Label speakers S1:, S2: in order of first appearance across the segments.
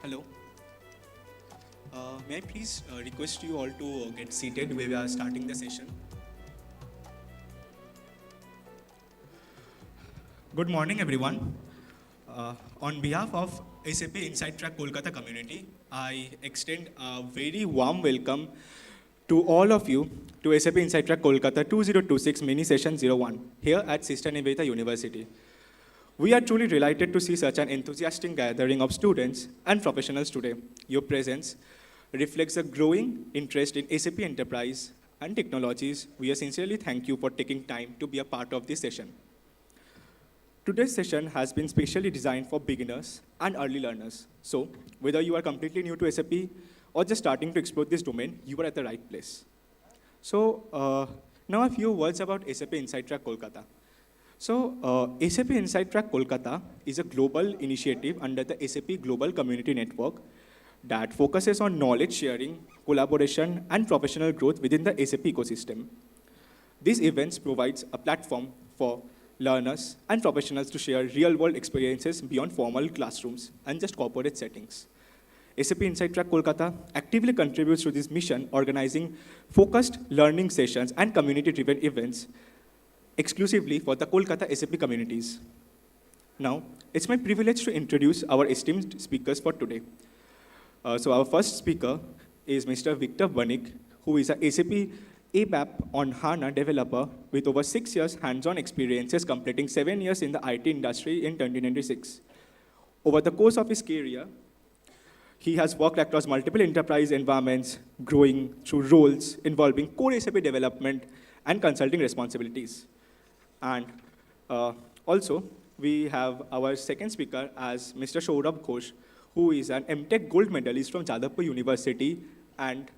S1: Hello. May I please request you all to get seated where we are starting the session? Good morning, everyone. On behalf of SAP Inside Track Kolkata community, I extend a very warm welcome to all of you to SAP Inside Track Kolkata 2026 Mini Session 01 here at Sister Nivedita University. We are truly delighted to see such an enthusiastic gathering of students and professionals today. Your presence reflects a growing interest in SAP enterprise and technologies. We sincerely thank you for taking time to be a part of this session. Today's session has been specially designed for beginners and early learners. So, whether you are completely new to SAP or just starting to explore this domain, you are at the right place. So, now a few words about SAP Inside Track Kolkata. So, SAP Inside Track Kolkata is a global initiative under the SAP Global Community Network that focuses on knowledge sharing, collaboration, and professional growth within the SAP ecosystem. These events provides a platform for learners and professionals to share real-world experiences beyond formal classrooms and just corporate settings. SAP Inside Track Kolkata actively contributes to this mission, organizing focused learning sessions and community-driven events exclusively for the Kolkata SAP communities. Now, it's my privilege to introduce our esteemed speakers for today. So our first speaker is Mr. Victor Banik, who is a SAP ABAP on HANA developer with over 6 years hands-on experiences, completing 7 years in the IT industry in 2026. Over the course of his career, he has worked across multiple enterprise environments, growing through roles involving core SAP development and consulting responsibilities. And also, we have our second speaker as Mr. Saurabh Ghosh, who is an MTech Gold medalist from Jadavpur University and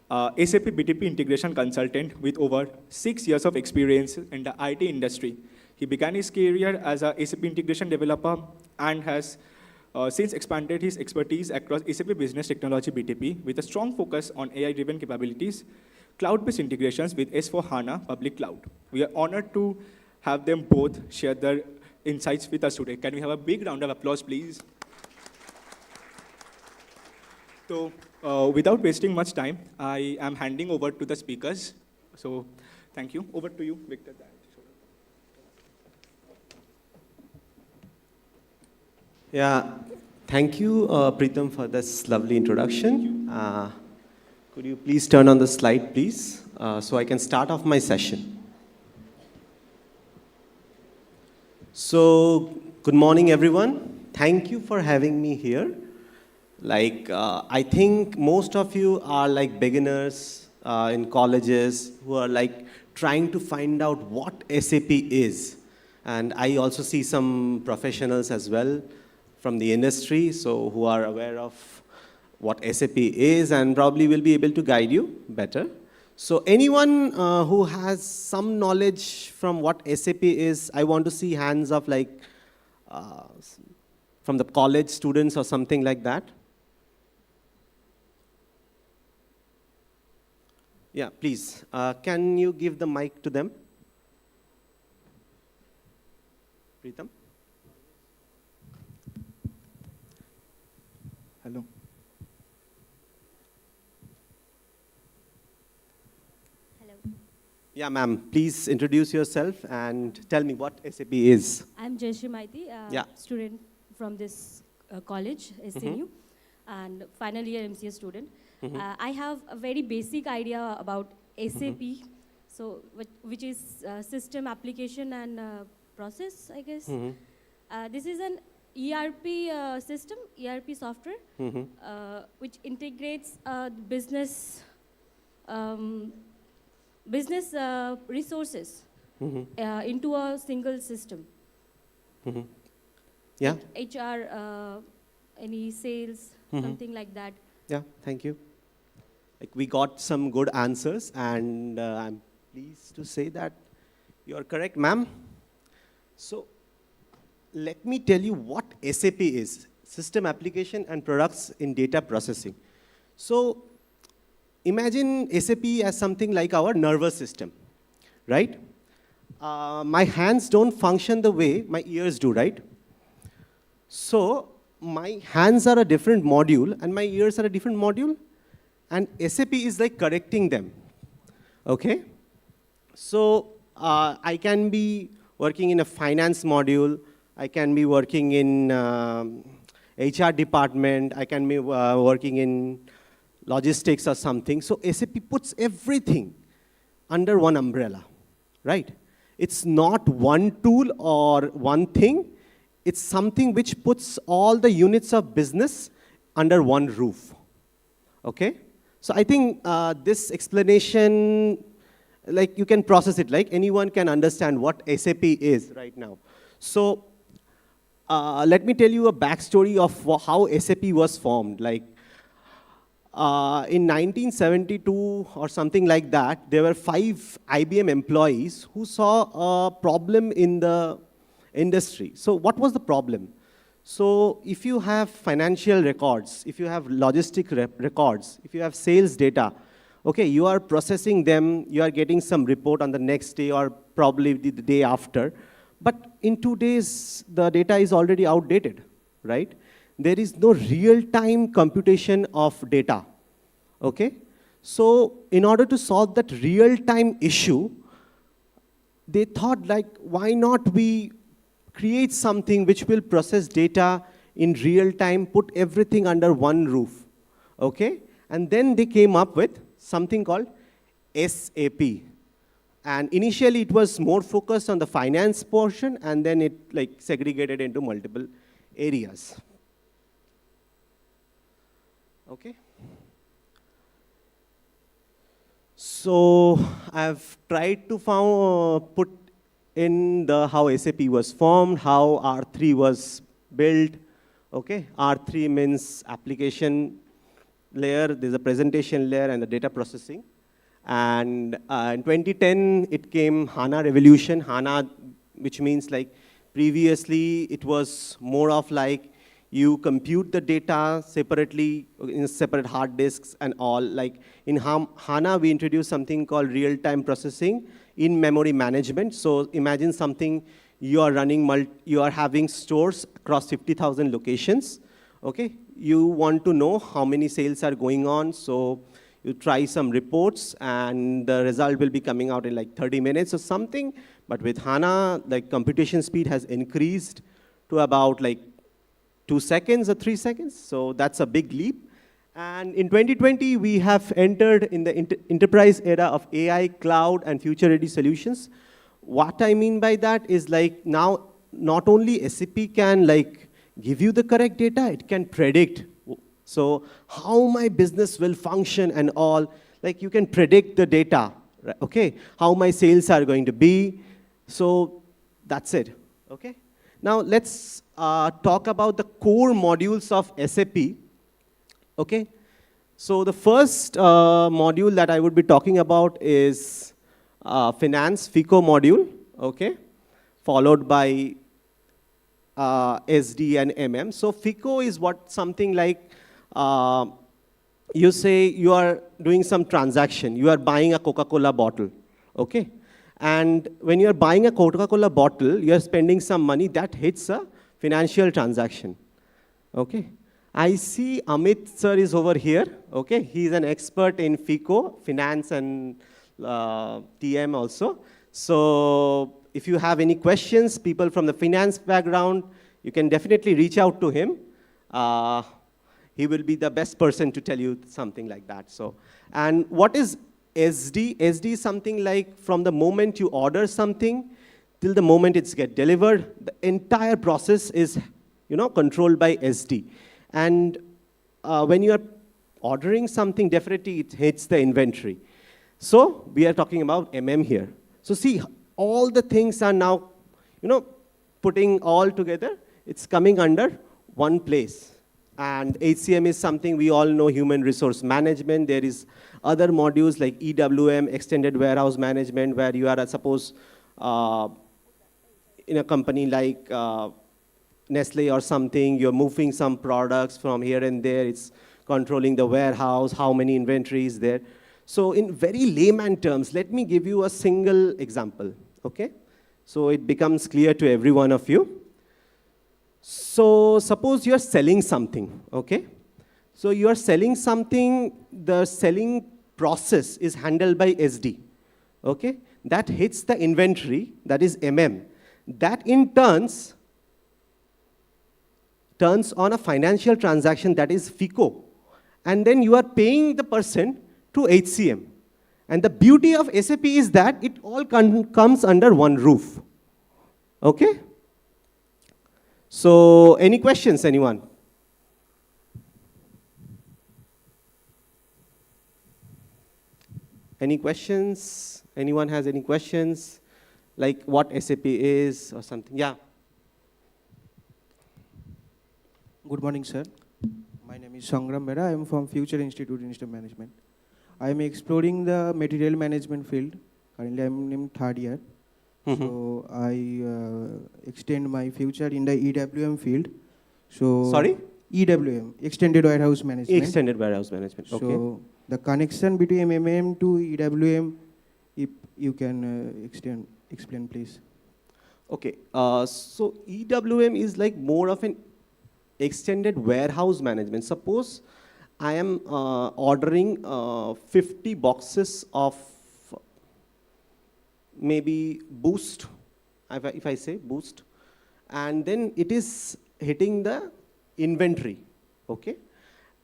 S1: SAP BTP integration consultant with over 6 years of experience in the IT industry. He began his career as a SAP integration developer and has since expanded his expertise across SAP Business Technology BTP with a strong focus on AI-driven capabilities, cloud-based integrations with S/4HANA public cloud. We are honored to have them both share their insights with us today. Can we have a big round of applause, please? So, without wasting much time, I am handing over to the speakers. So, thank you. Over to you, Victor.
S2: Yeah, thank you, Preetham, for this lovely introduction. Could you please turn on the slide, please, so I can start off my session. So, good morning, everyone. Thank you for having me here. I think most of you are like beginners in colleges who are like trying to find out what SAP is. And I also see some professionals as well from the industry, so who are aware of what SAP is and probably will be able to guide you better. So anyone who has some knowledge from what SAP is, I want to see hands of from the college students or something like that. Yeah, please. Can you give the mic to them? Preetham?
S1: Hello.
S3: Hello.
S2: Yeah, ma'am. Please introduce yourself and tell me what SAP is.
S3: I'm Jayashree Maiti,
S2: Yeah.
S3: student from this college, SNU, and final year MCA student. I have a very basic idea about SAP, so which is system application and process, I guess. This is an ERP system, ERP software, which integrates business business resources into a single system.
S2: Yeah?
S3: HR, any sales, something like that.
S2: Yeah, thank you. We got some good answers, and I'm pleased to say that you're correct, ma'am. So let me tell you what SAP is, System Application and Products in Data Processing. So imagine SAP as something like our nervous system, right? My hands don't function the way my ears do, right? So my hands are a different module and my ears are a different module, and SAP is like correcting them, okay? So I can be working in a finance module, I can be working in HR department, I can be working in logistics or something. So SAP puts everything under one umbrella, right? It's not one tool or one thing, it's something which puts all the units of business under one roof, okay? So I think this explanation, like you can process it, like anyone can understand what SAP is right now. So let me tell you a backstory of how SAP was formed. Like in 1972 or something like that, there were 5 IBM employees who saw a problem in the industry. So what was the problem? So if you have financial records, if you have logistic records, if you have sales data, okay, you are processing them, you are getting some report on the next day or probably the day after. But in 2 days, the data is already outdated, right? There is no real-time computation of data, okay? So in order to solve that real-time issue, they thought like, why not we create something which will process data in real time, put everything under one roof, okay? And then they came up with something called SAP. And initially it was more focused on the finance portion, and then it like segregated into multiple areas. Okay? So I've tried to put in the how SAP was formed, how R3 was built, okay? R3 means application layer, there's a presentation layer and the data processing. And in 2010, it came HANA revolution. HANA, which means like previously it was more of like you compute the data separately in separate hard disks and all. Like in HANA, we introduced something called real-time processing in memory management. So imagine something you are running, you are having stores across 50,000 locations, okay? You want to know how many sales are going on, so you try some reports and the result will be coming out in like 30 minutes or something. But with HANA, like computation speed has increased to about like 2 seconds or 3 seconds. So that's a big leap. And in 2020, we have entered in the enterprise era of AI, cloud, and future-ready solutions. What I mean by that is like now, not only SAP can like give you the correct data, it can predict. So how my business will function and all, like you can predict the data, right? Okay? How my sales are going to be. So that's it, okay? Now let's talk about the core modules of SAP. Okay, so the first module that I would be talking about is finance, FICO module, okay, followed by SD and MM. So FICO is what something like, you say you are doing some transaction, you are buying a Coca-Cola bottle, okay? And when you are buying a Coca-Cola bottle, you are spending some money, that hits a financial transaction, okay? I see Amit sir is over here, okay? He's an expert in FICO, finance and TM also. So if you have any questions, people from the finance background, you can definitely reach out to him. He will be the best person to tell you something like that. So, and what is SD? SD is something like from the moment you order something till the moment it's get delivered, the entire process is, you know, controlled by SD. And when you are ordering something, definitely it hits the inventory. So we are talking about MM here. So see, all the things are now, you know, putting all together, it's coming under one place. And HCM is something we all know, human resource management. There is other modules like EWM, extended warehouse management, where you are, suppose, in a company like Nestle or something, you're moving some products from here and there, it's controlling the warehouse, how many inventory is there. So in very layman terms, let me give you a single example, okay? So it becomes clear to every one of you. So suppose you're selling something, okay? So you are selling something, the selling process is handled by SD, okay? That hits the inventory, that is MM. That in turns on a financial transaction, that is FICO. And then you are paying the person to HCM. And the beauty of SAP is that it all comes under one roof, okay? So any questions, anyone? Any questions? Anyone has any questions? Like what SAP is or something? Yeah.
S4: Good morning, sir. My name is Sangram Mehra. I am from Future Institute Institute Management. I am exploring the material management field. Currently, I am in third year. So I extend my future in the EWM field. So
S2: Sorry?
S4: EWM, Extended Warehouse Management.
S2: Extended warehouse management, okay.
S4: So the connection between MM to EWM, if you can explain, please.
S2: Okay, so EWM is like more of an extended warehouse management. Suppose I am ordering 50 boxes of maybe Boost, if I say Boost, and then it is hitting the inventory, okay?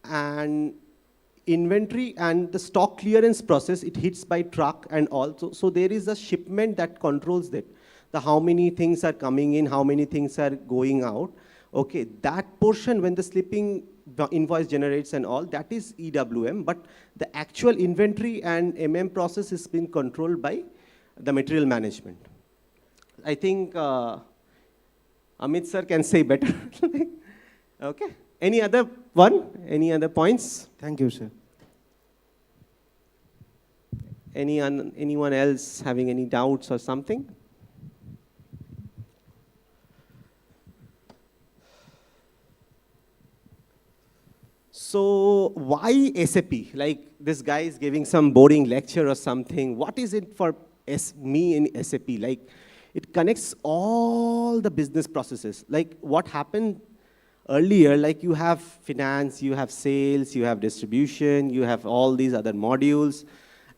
S2: And inventory and the stock clearance process, it hits by truck and all. So there is a shipment that controls that. The how many things are coming in, how many things are going out. Okay, that portion when the slipping invoice generates and all, that is EWM, but the actual inventory and MM process is being controlled by the material management. I think Amit sir can say better. Okay, any other one? Any other points?
S4: Thank you, sir.
S2: Anyone else having any doubts or something? So why SAP? Like this guy is giving some boring lecture or something. What is it for me in SAP? Like it connects all the business processes. Like what happened earlier, like you have finance, you have sales, you have distribution, you have all these other modules,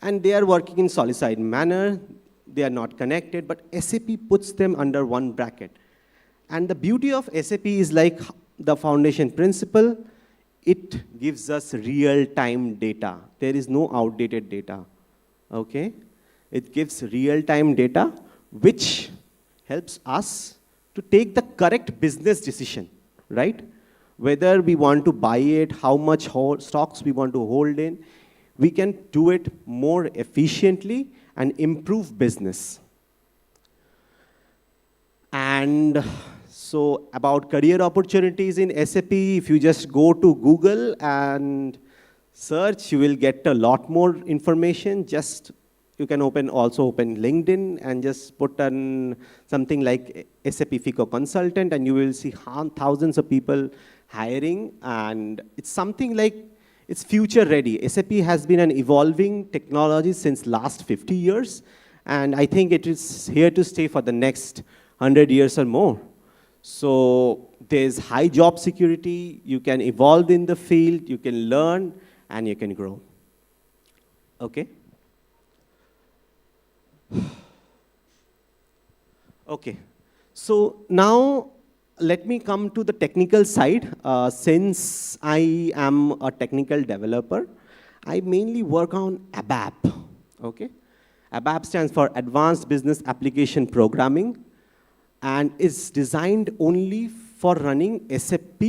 S2: and they are working in solid manner. They are not connected, but SAP puts them under one bracket. And the beauty of SAP is like the foundation principle. It gives us real-time data. There is no outdated data, okay? It gives real-time data, which helps us to take the correct business decision, right? Whether we want to buy it, how much stocks we want to hold in, we can do it more efficiently and improve business. And so about career opportunities in SAP, if you just go to Google and search, you will get a lot more information. Just you can also open LinkedIn and just put on something like SAP FICO consultant, and you will see thousands of people hiring. And it's something like it's future ready. SAP has been an evolving technology since last 50 years, and I think it is here to stay for the next 100 years or more. So there's high job security, you can evolve in the field, you can learn, and you can grow. Okay? Okay, so now let me come to the technical side. Since I am a technical developer, I mainly work on ABAP, okay? ABAP stands for Advanced Business Application Programming, and is designed only for running SAP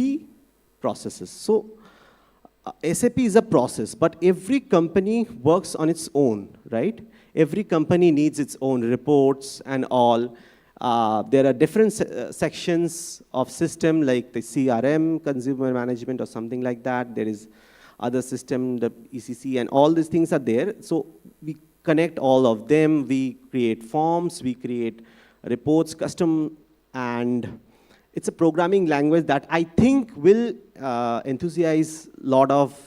S2: processes. So SAP is a process, but every company works on its own, right? Every company needs its own reports and all. There are different sections of system like the CRM, consumer management or something like that. There is other system, the ECC, and all these things are there. So we connect all of them. We create forms, we create reports, custom, and it's a programming language that I think will enthusiase a lot of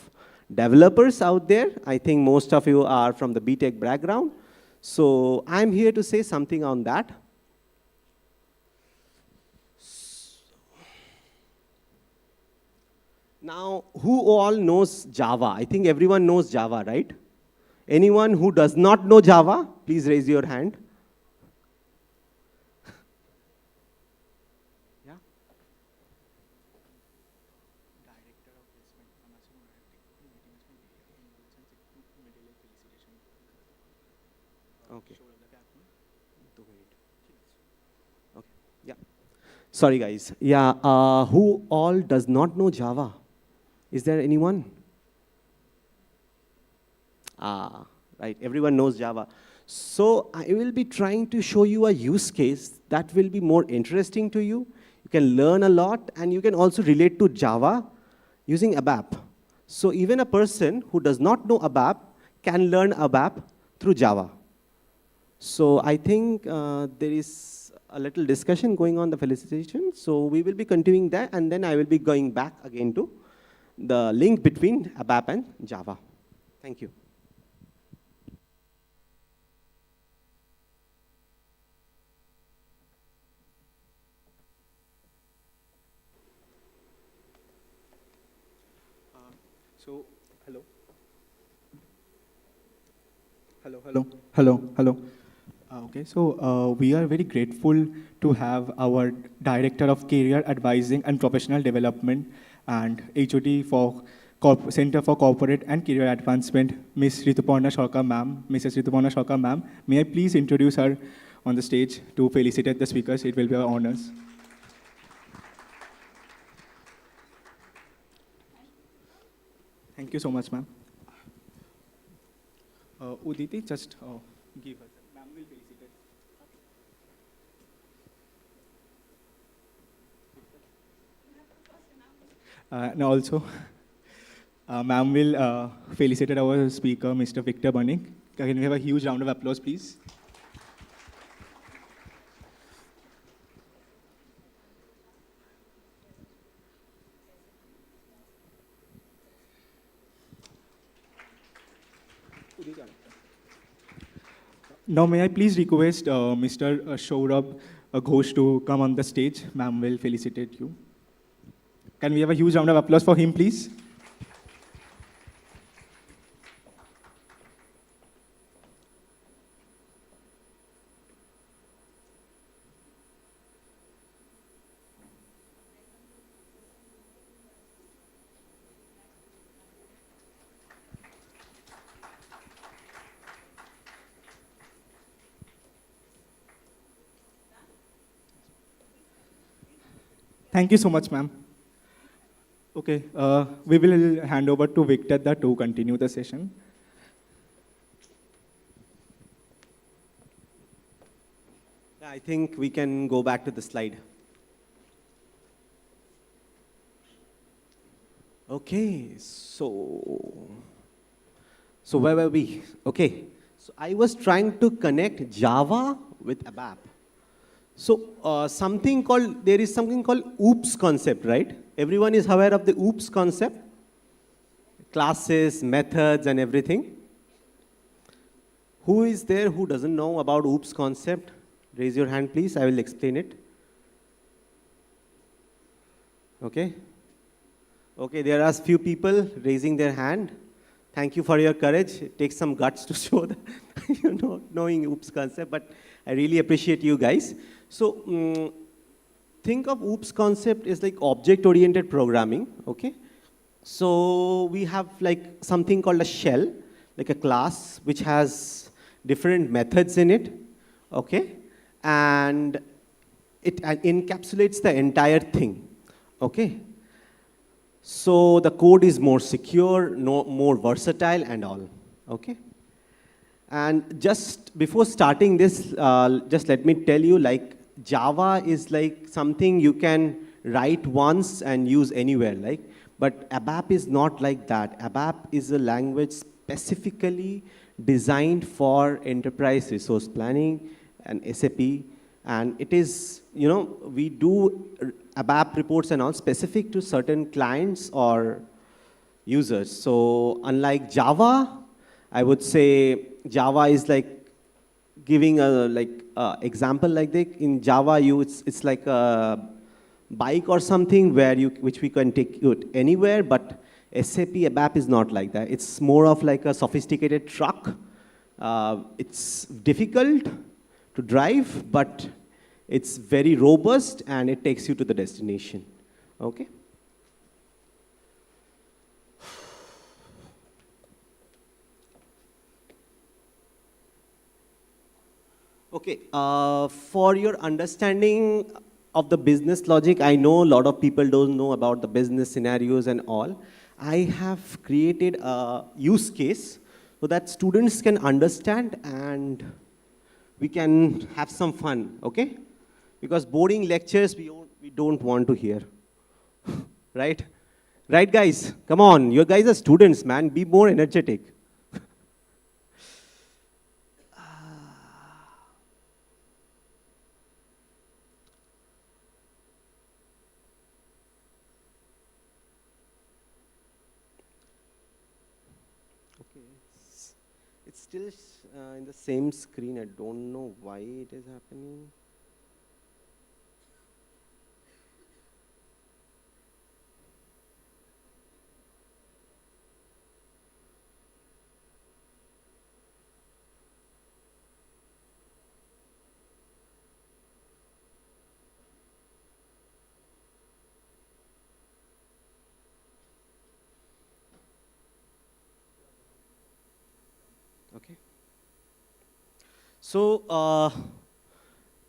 S2: developers out there. I think most of you are from the BTech background. So I'm here to say something on that. Now, who all knows Java? I think everyone knows Java, right? Anyone who does not know Java, please raise your hand. Yeah. Okay. Okay. Yeah. Sorry, guys. Yeah. Who all does not know Java? Is there anyone? Ah, right. Everyone knows Java. So I will be trying to show you a use case that will be more interesting to you. You can learn a lot, and you can also relate to Java using ABAP. So even a person who does not know ABAP can learn ABAP through Java. So I think there is a little discussion going on the felicitation. So we will be continuing that, and then I will be going back again to the link between ABAP and Java. Thank you.
S1: So, hello. Hello. Okay, so we are very grateful to have our Director of Career Advising and Professional Development and HOD for Center for Corporate and Career Advancement, Ms. Rituparna Sharkar ma'am. Mrs. Rituparna Sharkar ma'am, may I please introduce her on the stage to felicitate the speakers? It will be our honors. Thank you so much, ma'am. Uditi, just give us. Ma'am will felicitate. And also, ma'am will felicitate our speaker, Mr. Victor Bunning. Can we have a huge round of applause, please? Now, may I please request Mr. Saurabh Ghosh to come on the stage? Ma'am will felicitate you. Can we have a huge round of applause for him, please? Thank you so much, ma'am. Okay, we will hand over to Victor to continue the session.
S2: I think we can go back to the slide. Okay, so where were we? Okay, so I was trying to connect Java with ABAP. So there is something called OOPS concept, right? Everyone is aware of the OOPS concept? Classes, methods, and everything. Who is there who doesn't know about OOPS concept? Raise your hand, please. I will explain it. Okay. Okay, there are few people raising their hand. Thank you for your courage. It takes some guts to show that you're knowing OOPS concept, but I really appreciate you guys. So think of OOPS concept as like object-oriented programming, okay? So we have like something called a shell, like a class, which has different methods in it, okay? And it encapsulates the entire thing, okay? So the code is more secure, more versatile and all, okay? And just before starting this, just let me tell you, like Java is like something you can write once and use anywhere, like, but ABAP is not like that. ABAP is a language specifically designed for enterprise resource planning and SAP, and it is, we do ABAP reports and all specific to certain clients or users. So unlike Java, I would say Java is like giving a example like that. In Java, it's like a bike or something which we can take it anywhere, but SAP ABAP is not like that. It's more of like a sophisticated truck. It's difficult to drive, but it's very robust and it takes you to the destination. Okay? Okay, for your understanding of the business logic, I know a lot of people don't know about the business scenarios and all. I have created a use case so that students can understand and we can have some fun, okay? Because boring lectures we don't want to hear, right? Right, guys? Come on, you guys are students, man. Be more energetic. It's still in the same screen. I don't know why it is happening. Okay. So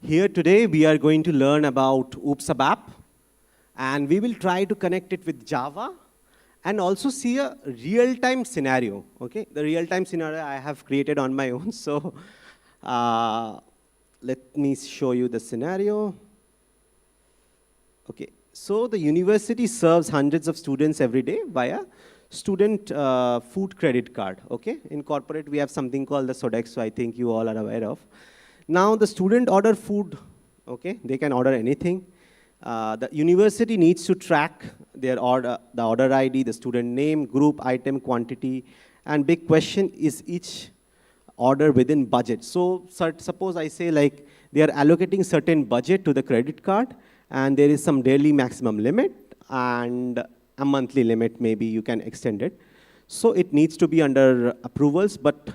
S2: here today we are going to learn about Oops ABAP, and we will try to connect it with Java and also see a real-time scenario. Okay, the real-time scenario I have created on my own. So let me show you the scenario. Okay, so the university serves hundreds of students every day via student food credit card, okay? In corporate, we have something called the Sodexo, I think you all are aware of. Now, the student order food, okay? They can order anything. The university needs to track their order, the order ID, the student name, group, item, quantity, and big question is each order within budget. So, suppose I say like they are allocating certain budget to the credit card, and there is some daily maximum limit, and a monthly limit, maybe you can extend it. So it needs to be under approvals, but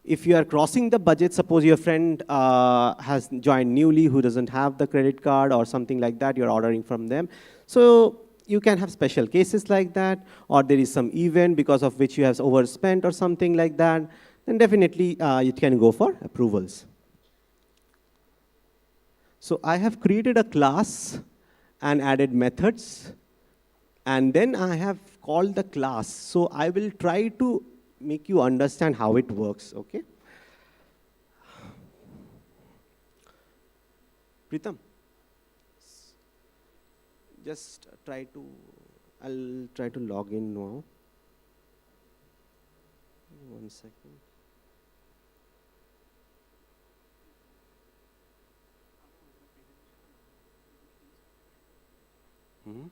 S2: if you are crossing the budget, suppose your friend has joined newly who doesn't have the credit card or something like that, you're ordering from them. So you can have special cases like that, or there is some event because of which you have overspent or something like that, then definitely it can go for approvals. So I have created a class and added methods. And then I have called the class. So I will try to make you understand how it works, okay? Pritam, just I'll try to log in now. 1 second. Mm-hmm.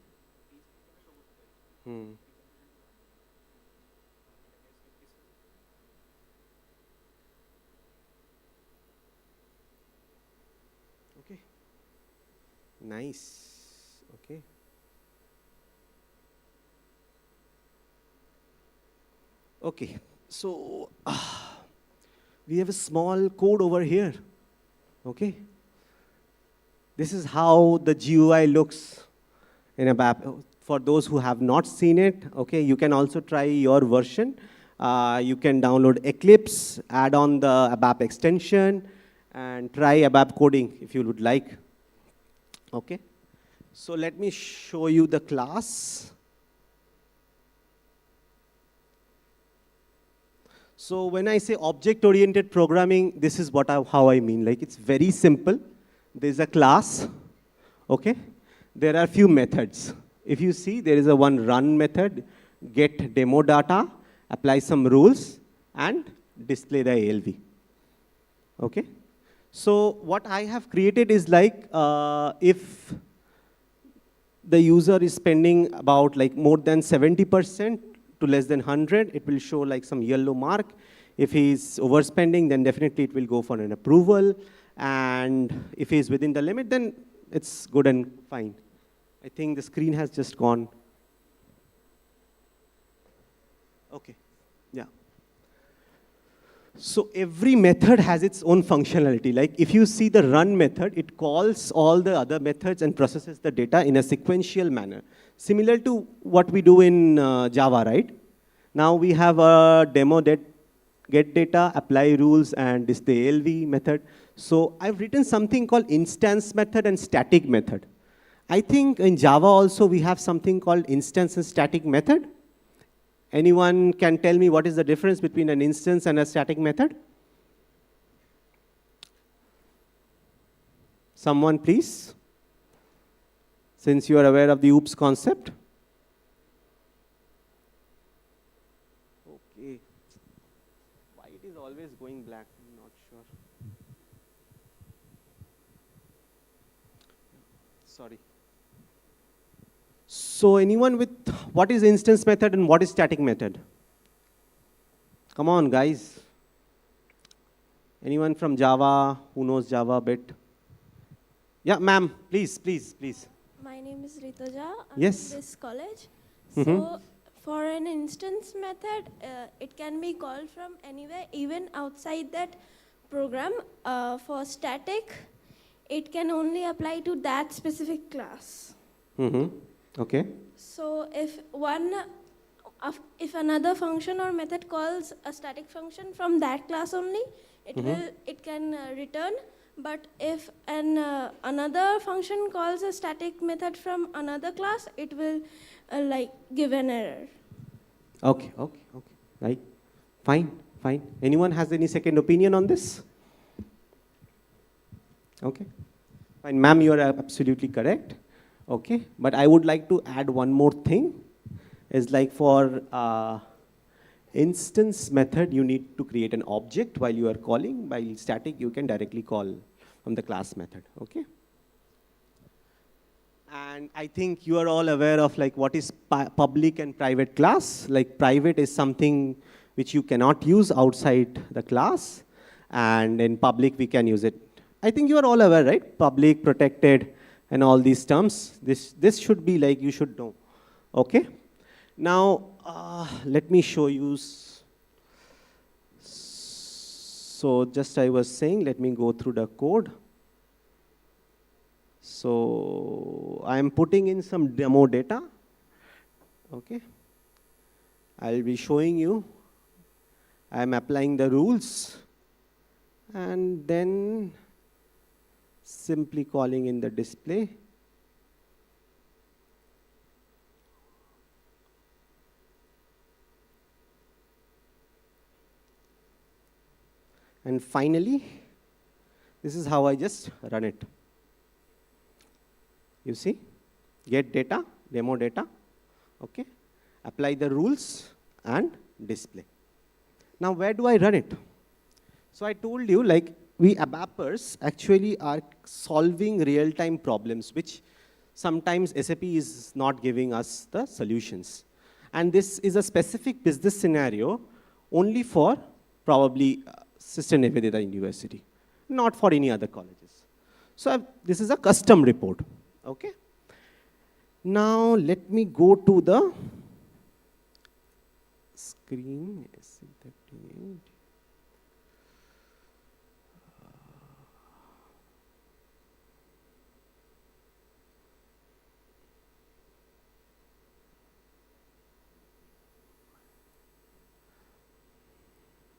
S2: Okay. Nice. Okay. Okay. So we have a small code over here. Okay. This is how the GUI looks in ABAP. For those who have not seen it, okay, you can also try your version. You can download Eclipse, add on the ABAP extension, and try ABAP coding if you would like. Okay, so let me show you the class. So when I say object-oriented programming, this is how I mean. Like, it's very simple. There's a class, okay? There are few methods. If you see, there is a one run method, get demo data, apply some rules, and display the ALV. Okay? So what I have created is like, if the user is spending about like more than 70% to less than 100, it will show like some yellow mark. If he's overspending, then definitely it will go for an approval. And if he's within the limit, then it's good and fine. I think the screen has just gone. Okay, yeah. So every method has its own functionality. Like if you see the run method, it calls all the other methods and processes the data in a sequential manner. Similar to what we do in Java, right? Now we have a demo that get data, apply rules, and display ALV method. So I've written something called instance method and static method. I think in Java also we have something called instance and static method. Anyone can tell me what is the difference between an instance and a static method? Someone please, since you are aware of the OOPS concept. Okay. Why it is always going black? I'm not sure. Sorry. So anyone with what is instance method and what is static method? Come on, guys. Anyone from Java who knows Java a bit? Yeah, ma'am, please, please, please.
S5: My name is Rituja. I'm
S2: Yes.
S5: in this college.
S2: Mhm.
S5: So, for an instance method, it can be called from anywhere, even outside that program. For static, it can only apply to that specific class.
S2: Okay.
S5: So, if another function or method calls a static function from that class only, it can return. But if another function calls a static method from another class, it will like give an error.
S2: Okay, okay, okay. Right. Fine, fine. Anyone has any second opinion on this? Okay. Fine, ma'am, you are absolutely correct. Okay, but I would like to add one more thing. Is like for instance method, you need to create an object while you are calling. While static, you can directly call from the class method. Okay. And I think you are all aware of like what is public and private class. Like private is something which you cannot use outside the class, and in public we can use it. I think you are all aware, right? Public, protected, and all these terms. This should be like you should know. Okay. Now let me show you. So just I was saying, let me go through the code. So I'm putting in some demo data. Okay. I'll be showing you. I'm applying the rules and then simply calling in the display. And finally, this is how I just run it. You see, get data, demo data, okay, apply the rules and display. Now where do I run it? So I told you like we ABAPers actually are solving real-time problems which sometimes SAP is not giving us the solutions. And this is a specific business scenario only for probably Sister Nivedita University, not for any other colleges. So this is a custom report. Okay. Now let me go to the screen.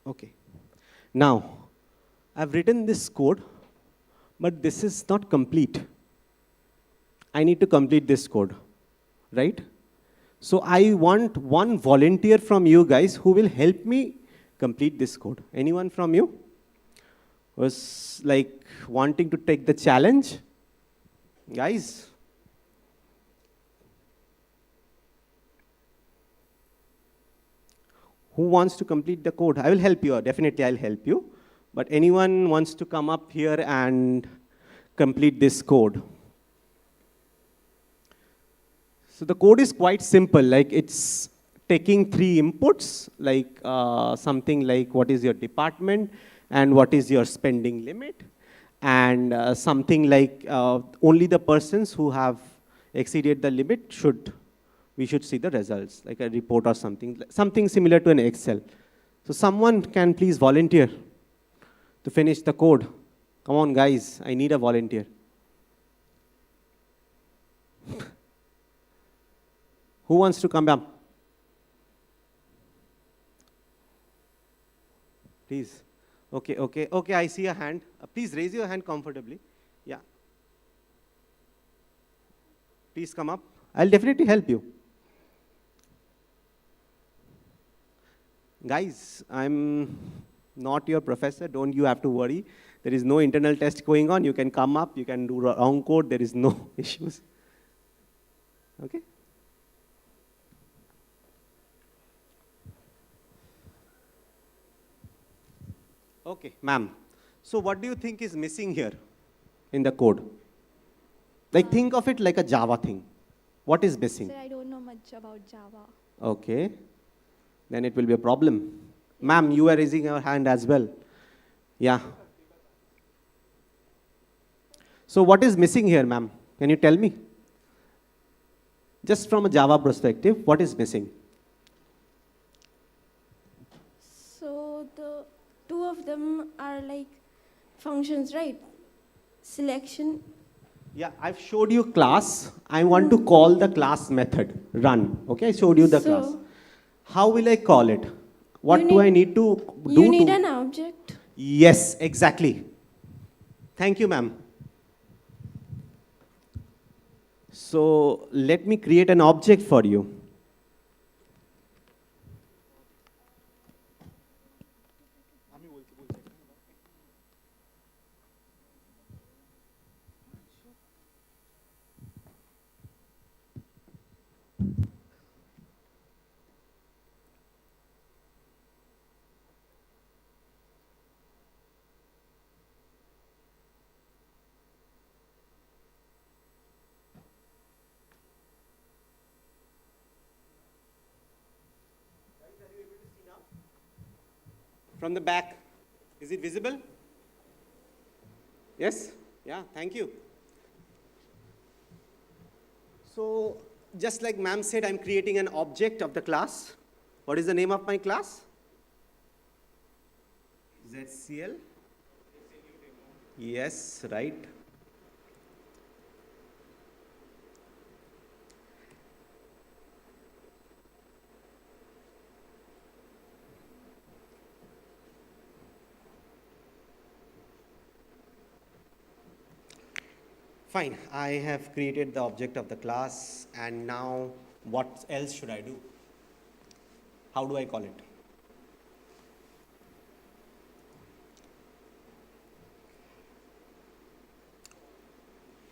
S2: Okay. Now, I've written this code, but this is not complete. I need to complete this code, right? So I want one volunteer from you guys who will help me complete this code. Anyone from you was like wanting to take the challenge? Guys? Who wants to complete the code? I will help you, definitely I'll help you. But anyone wants to come up here and complete this code? So the code is quite simple, like it's taking 3 inputs, like something like what is your department and what is your spending limit, and something like only the persons who have exceeded the limit, we should see the results, like a report or something similar to an Excel. So someone can please volunteer to finish the code. Come on, guys, I need a volunteer. Who wants to come up? Please. Okay, I see a hand. Please raise your hand comfortably. Yeah. Please come up. I'll definitely help you. Guys, I'm not your professor. Don't you have to worry. There is no internal test going on. You can come up. You can do wrong code. There is no issues. Okay? Okay, ma'am. So what do you think is missing here in the code? Like think of it like a Java thing. What is missing?
S6: Sir, I don't know much about Java.
S2: Okay. Then it will be a problem. Ma'am, you are raising your hand as well. Yeah. So what is missing here, ma'am? Can you tell me? Just from a Java perspective, what is missing?
S5: So the two of them are like functions, right? Selection.
S2: Yeah, I've showed you class. I want to call the class method, run. Okay, I showed you the
S5: So,
S2: class. How will I call it? What
S5: You
S2: do I
S5: need-
S2: need to do?
S5: You need
S2: to...
S5: an object.
S2: Yes, exactly. Thank you, ma'am. So let me create an object for you. From the back, is it visible? Yes? Yeah, thank you. So, just like ma'am said, I'm creating an object of the class. What is the name of my class? ZCL? Yes, right. Fine, I have created the object of the class, and now what else should I do? How do I call it?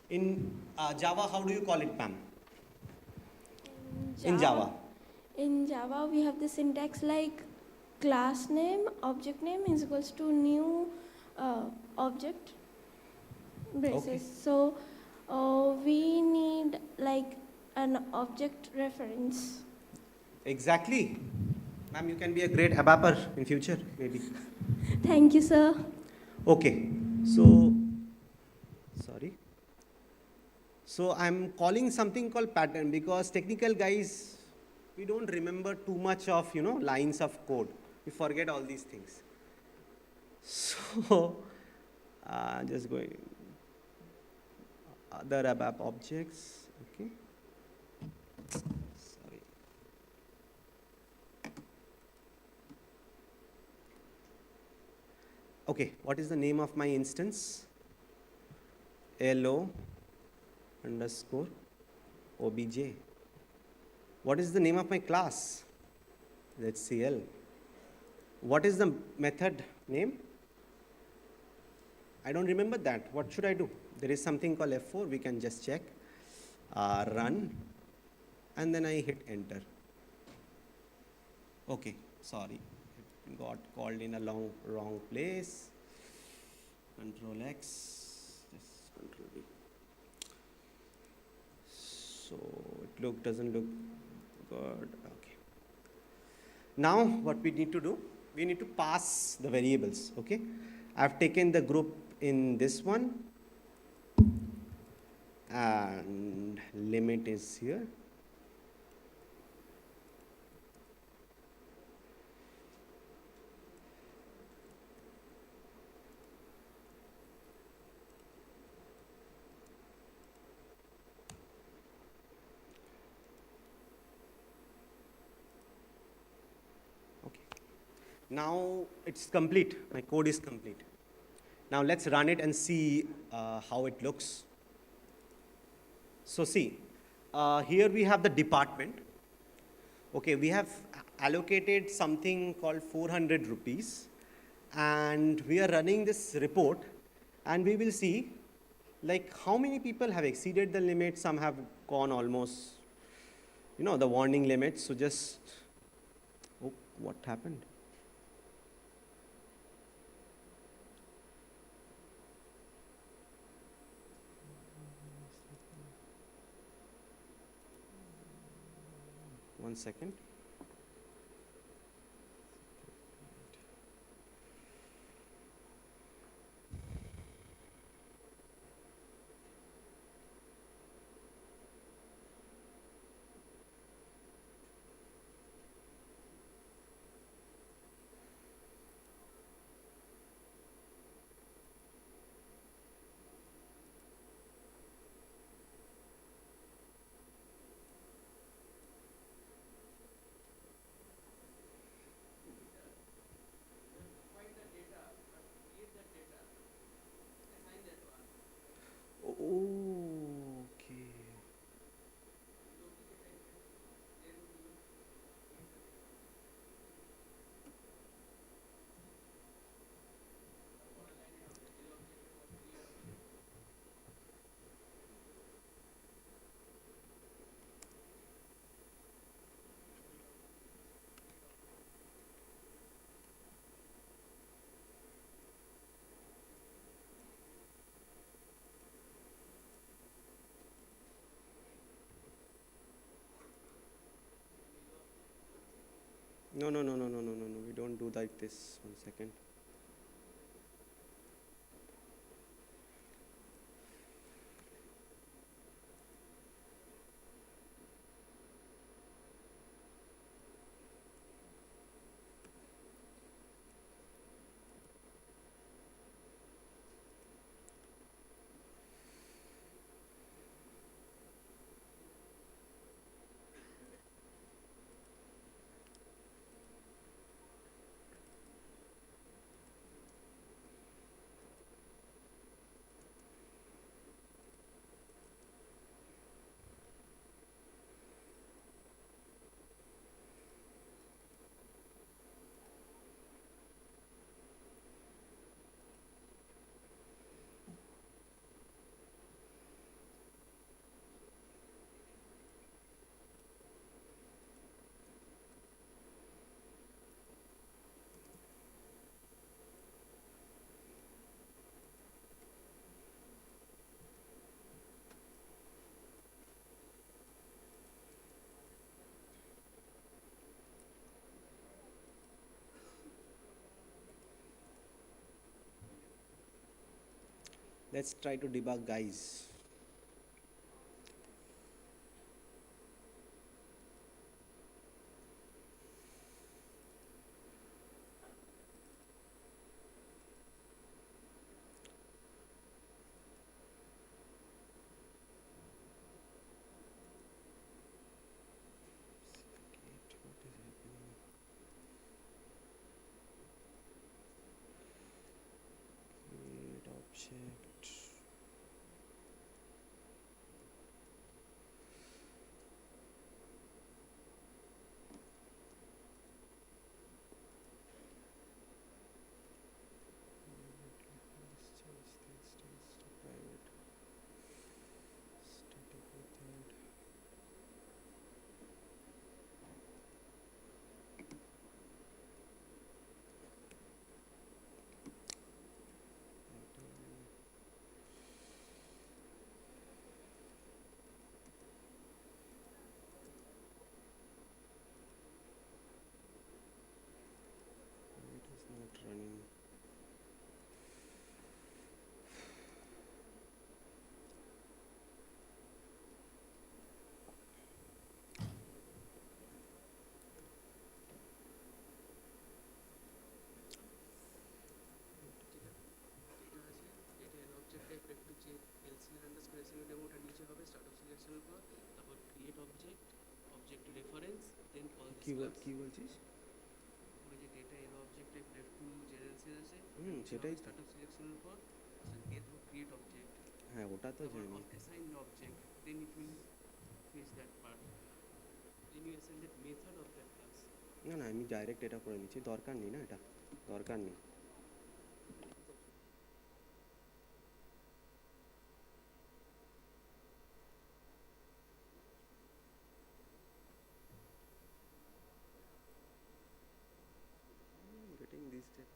S2: In Java, how do you call it, ma'am? In Java.
S5: In Java, we have the syntax like class name, object name is equals to new object braces.
S2: Okay.
S5: So we need like an object reference.
S2: Exactly. Ma'am, you can be a great ABAPer in future, maybe.
S5: Thank you, sir.
S2: Okay, so, sorry. So I'm calling something called pattern because technical guys, we don't remember too much of, lines of code. We forget all these things. So, just going, other ABAP objects, okay. Sorry. Okay, what is the name of my instance? LO underscore obj. What is the name of my class? HCL. What is the method name? I don't remember that. What should I do? There is something called F4. We can just check. Run. And then I hit enter. Okay, sorry. It got called in a wrong place. Control X. Just Control V. So it doesn't look good. Okay. Now what we need to do, we need to pass the variables. Okay. I've taken the group in this one, and limit is here. Okay. Now it's complete. My code is complete. Now let's run it and see how it looks. So see, here we have the department. Okay, we have allocated something called 400 rupees, and we are running this report, and we will see like how many people have exceeded the limit. Some have gone almost, the warning limit. So just, oh, what happened? One second. Okay. No, no, no, no, no, no, no, no. We don't do like this. One second. Let's try to debug, guys. Create object. কি বলছিস?
S7: ওই যে data এলো object type left to জেনারেলসি আছে
S2: সেটাই তো।
S7: Startup সিলেকশনের পর gate create object
S2: হ্যাঁ, ওটা তো
S7: তারপর
S2: জানি।
S7: Assign object then it will fetch that part then you assign that method of that class
S2: না না, আমি ডাইরেক্ট এটা করে নিচ্ছি, দরকার নেই না, এটা দরকার নেই। Getting this step.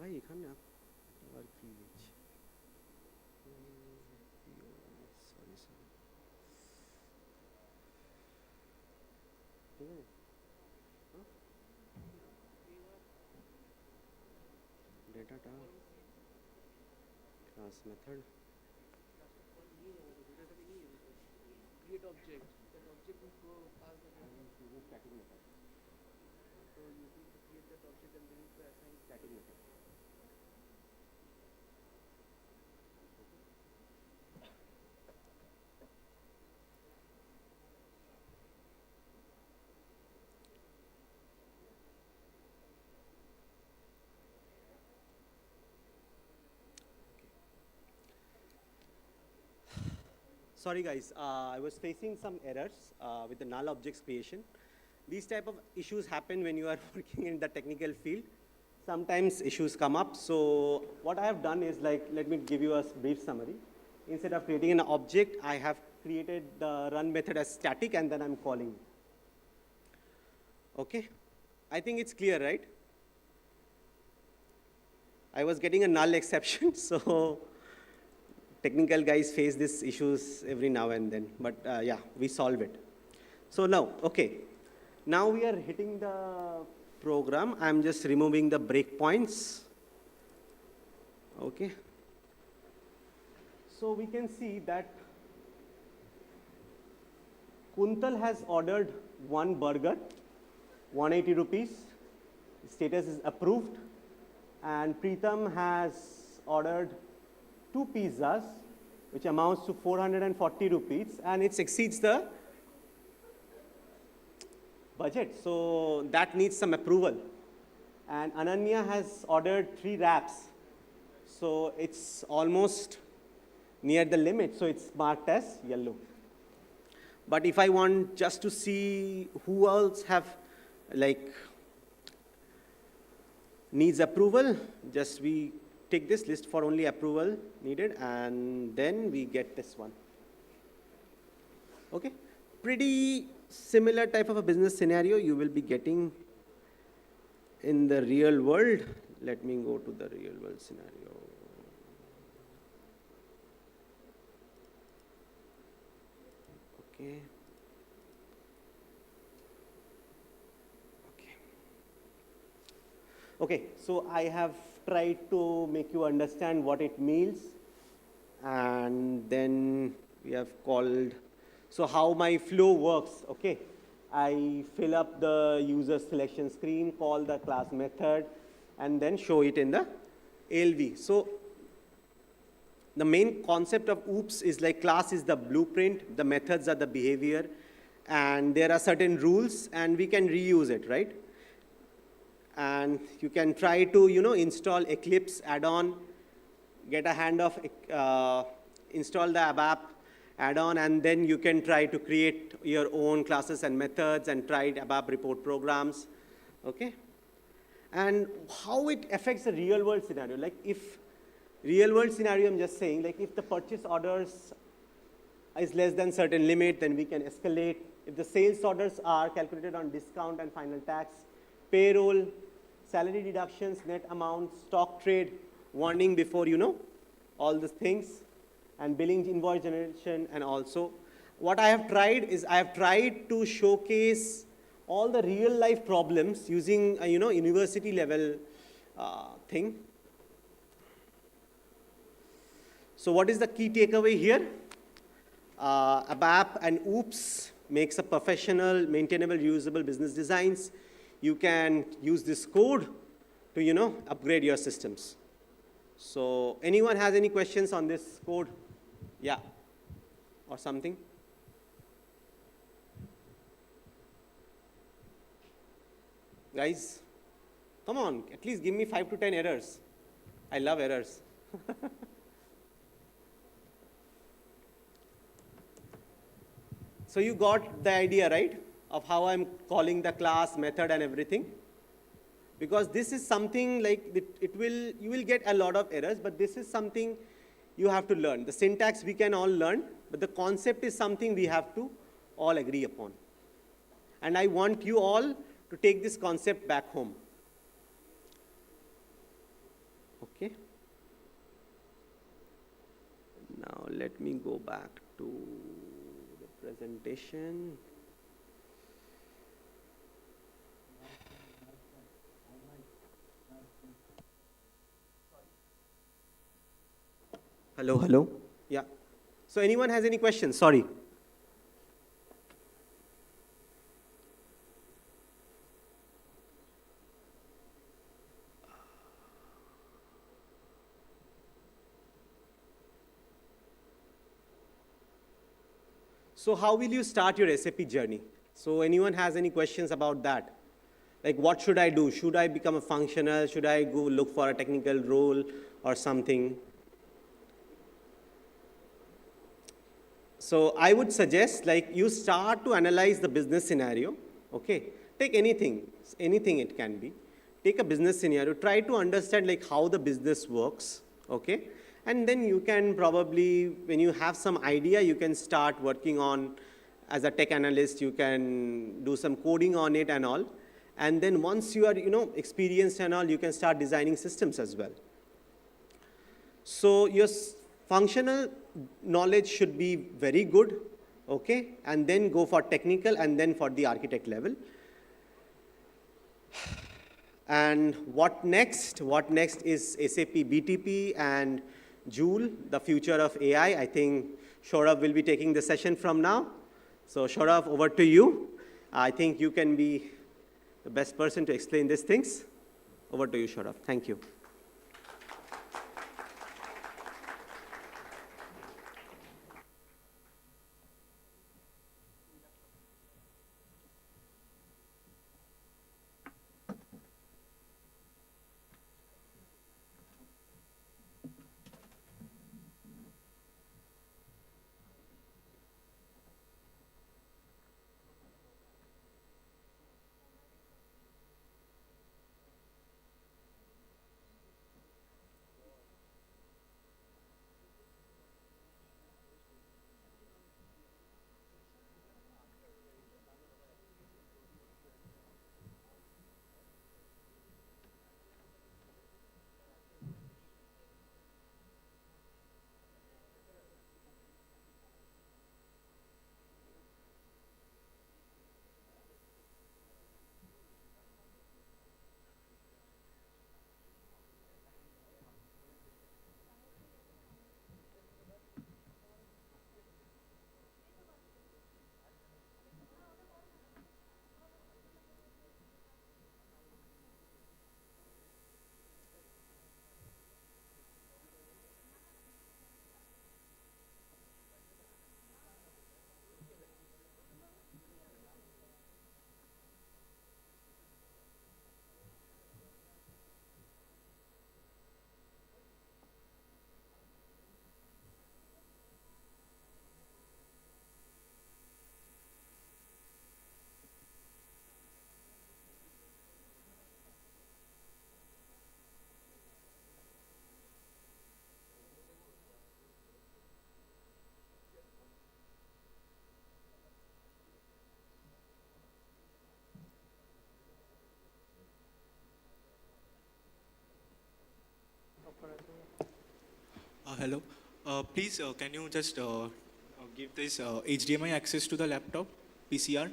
S2: ভাই এখানে আবার কি লিখছি? সরি সরি, ঠিক আছে। ডেটাটা class method
S7: create object that object will go pass the
S2: static method.
S7: so you need to create that object and then you need to assign
S2: Static method. Sorry guys, I was facing some errors with the null objects creation. These type of issues happen when you are working in the technical field. Sometimes issues come up. So what I have done is, like, let me give you a brief summary. Instead of creating an object, I have created the run method as static and then I'm calling it. Okay? I think it's clear, right? I was getting a null exception, so technical guys face these issues every now and then, but yeah, we solve it. So now, okay, now we are hitting the program. I'm just removing the breakpoints. Okay. So we can see that Kuntal has ordered one burger, 180 rupees. Status is approved. And Preetham has ordered 2 pizzas, which amounts to 440 rupees, and it exceeds the budget. So that needs some approval. And Ananya has ordered 3 wraps. So it's almost near the limit, so it's marked as yellow. But if I want just to see who else have, like, needs approval, just we take this list for only approval needed, and then we get this one. Okay? Pretty similar type of a business scenario you will be getting in the real world. Let me go to the real world scenario. Okay. Okay, so I have tried to make you understand what it means, and then we have called, so how my flow works, okay. I fill up the user selection screen, call the class method, and then show it in the ALV. So the main concept of OOPS is like class is the blueprint, the methods are the behavior, and there are certain rules, and we can reuse it, right? And you can try to, install Eclipse add-on, get a hand of, install the ABAP add-on, and then you can try to create your own classes and methods and try ABAP report programs, okay? And how it affects the real world scenario, like if Real world scenario, I'm just saying, like if the purchase orders is less than certain limit, then we can escalate. If the sales orders are calculated on discount and final tax, payroll, salary deductions, net amount, stock trade, warning before, all these things, and billing invoice generation, and also what I have tried is I have tried to showcase all the real life problems using a, university level thing. So what is the key takeaway here? ABAP and OOPS makes a professional, maintainable, reusable business designs. You can use this code to, upgrade your systems. So anyone has any questions on this code? Yeah, or something? Guys, come on, at least give me 5 to 10 errors. I love errors. So you got the idea, right, of how I'm calling the class, method, and everything? Because this is something like, you will get a lot of errors, but this is something you have to learn. The syntax we can all learn, but the concept is something we have to all agree upon. And I want you all to take this concept back home. Okay? Now let me go back to the presentation. Hello, hello. Yeah. So anyone has any questions? Sorry. So how will you start your SAP journey? So anyone has any questions about that? Like what should I do? Should I become a functional? Should I go look for a technical role or something? So I would suggest like you start to analyze the business scenario, okay? Take anything it can be. Take a business scenario, try to understand like how the business works, okay? And then you can probably, when you have some idea, you can start working on, as a tech analyst, you can do some coding on it and all. And then once you are, experienced and all, you can start designing systems as well. So your functional knowledge should be very good, okay? And then go for technical and then for the architect level. And what next? What next is SAP BTP and Joule, the future of AI. I think Shorav will be taking the session from now. So Shorav, over to you. I think you can be the best person to explain these things. Over to you, Shorav. Thank you.
S1: Hello. Please, can you just give this HDMI access to the laptop, PCR?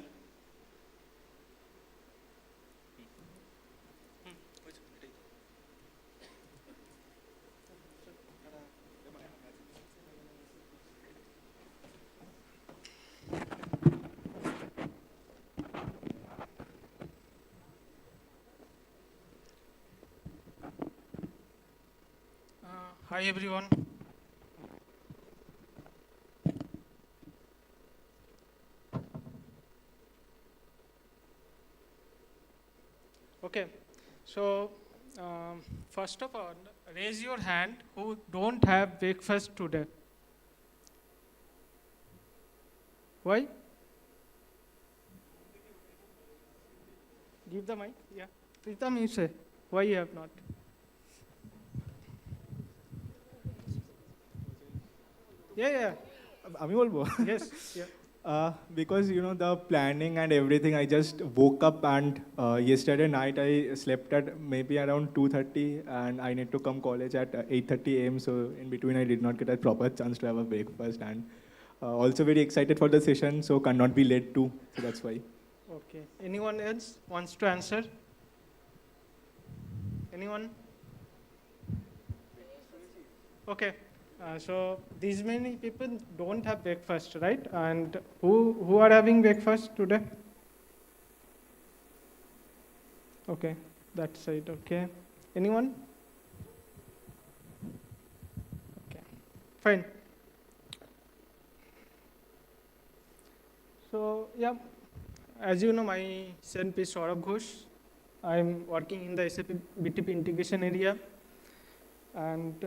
S8: Hi everyone. Okay, so first of all, raise your hand who don't have breakfast today. Why? Give the mic. Yeah. Pritam, you say why you have not? Yeah, yeah.
S1: আমি বলবো
S8: Yes. Yeah.
S1: Because the planning and everything, I just woke up and yesterday night I slept at maybe around 2:30 and I need to come college at 8:30 a.m. So in between I did not get a proper chance to have a breakfast, and also very excited for the session, so cannot be late too. So that's why.
S8: Okay. Anyone else wants to answer? Anyone? Okay. So these many people don't have breakfast, right? And who are having breakfast today? Okay, that side. Okay. Anyone? Okay. Fine. So yeah, as you know, myself is Saurabh Ghosh. I'm working in the SAP BTP integration area, and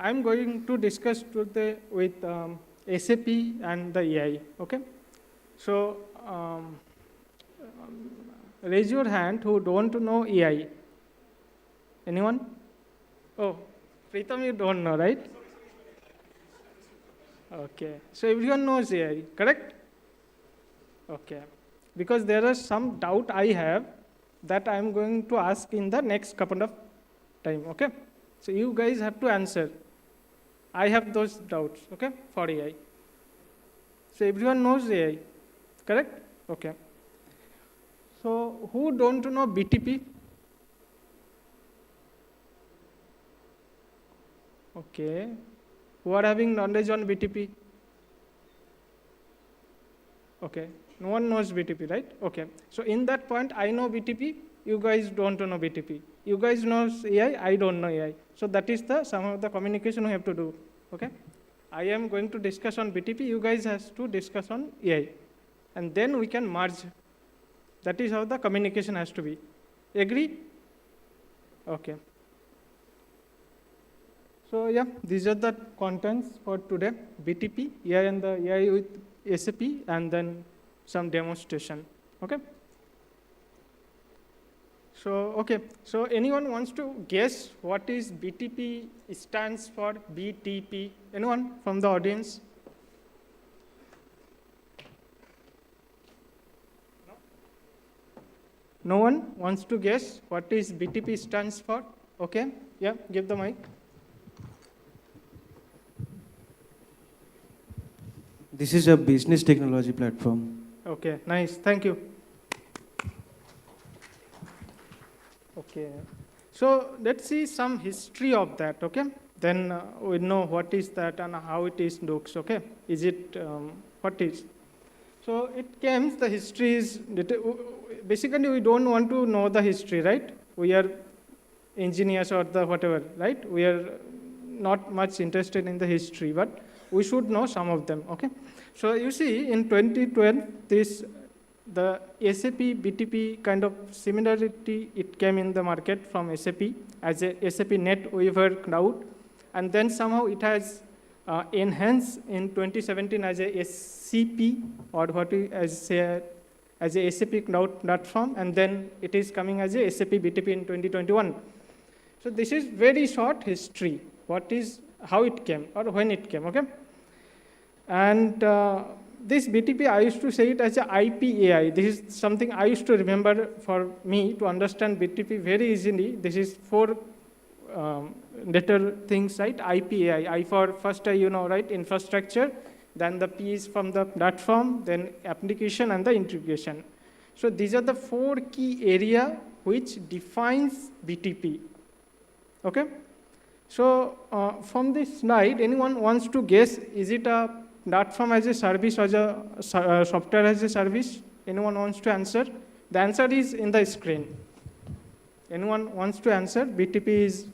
S8: I'm going to discuss today with SAP and the AI. Okay, so raise your hand who don't know AI. Anyone? Oh, Pritam, you don't know, right? Okay, so everyone knows AI, correct? Okay, because there is some doubt I have that I am going to ask in the next couple of time. Okay, so you guys have to answer. I have those doubts. Okay, for AI. So everyone knows AI, correct? Okay. So who don't know BTP? Okay. Who are having knowledge on BTP? Okay. No one knows BTP, right? Okay. So in that point, I know BTP. You guys don't know BTP. You guys know AI. I don't know AI. So that is the some of the communication we have to do. Okay. I am going to discuss on BTP. You guys has to discuss on AI, and then we can merge. That is how the communication has to be. Agree? Okay. So yeah, these are the contents for today. BTP, AI and the AI with SAP, and then some demonstration. Okay. So okay. So anyone wants to guess what is BTP stands for? BTP. Anyone from the audience? No one wants to guess what is BTP stands for? Okay. Yeah. Give the mic.
S4: This is a business technology platform.
S8: Okay, nice. Thank you. Okay. So let's see some history of that. Okay. Then we know what is that and how it is looks. Okay. Is it what is? So it came. The history is basically we don't want to know the history, right? We are engineers or the whatever, right? We are not much interested in the history, but we should know some of them. Okay. So you see, in 2012, the SAP BTP kind of similarity, it came in the market from SAP as a SAP NetWeaver Cloud, and then somehow it has enhanced in 2017 as a SCP, or what we as a SAP Cloud platform, and then it is coming as a SAP BTP in 2021. So this is very short history. What is how it came or when it came? Okay. And this BTP, I used to say it as a IPAI. This is something I used to remember for me to understand BTP very easily. This is 4 later things, right? IPAI, I for first, right, infrastructure, then the P is from the platform, then application and the integration. So these are the 4 key area which defines BTP, okay? So from this slide, anyone wants to guess, is it a platform as a service or a software as a service? Anyone wants to answer? The answer is in the screen. Anyone wants to answer? BTP is,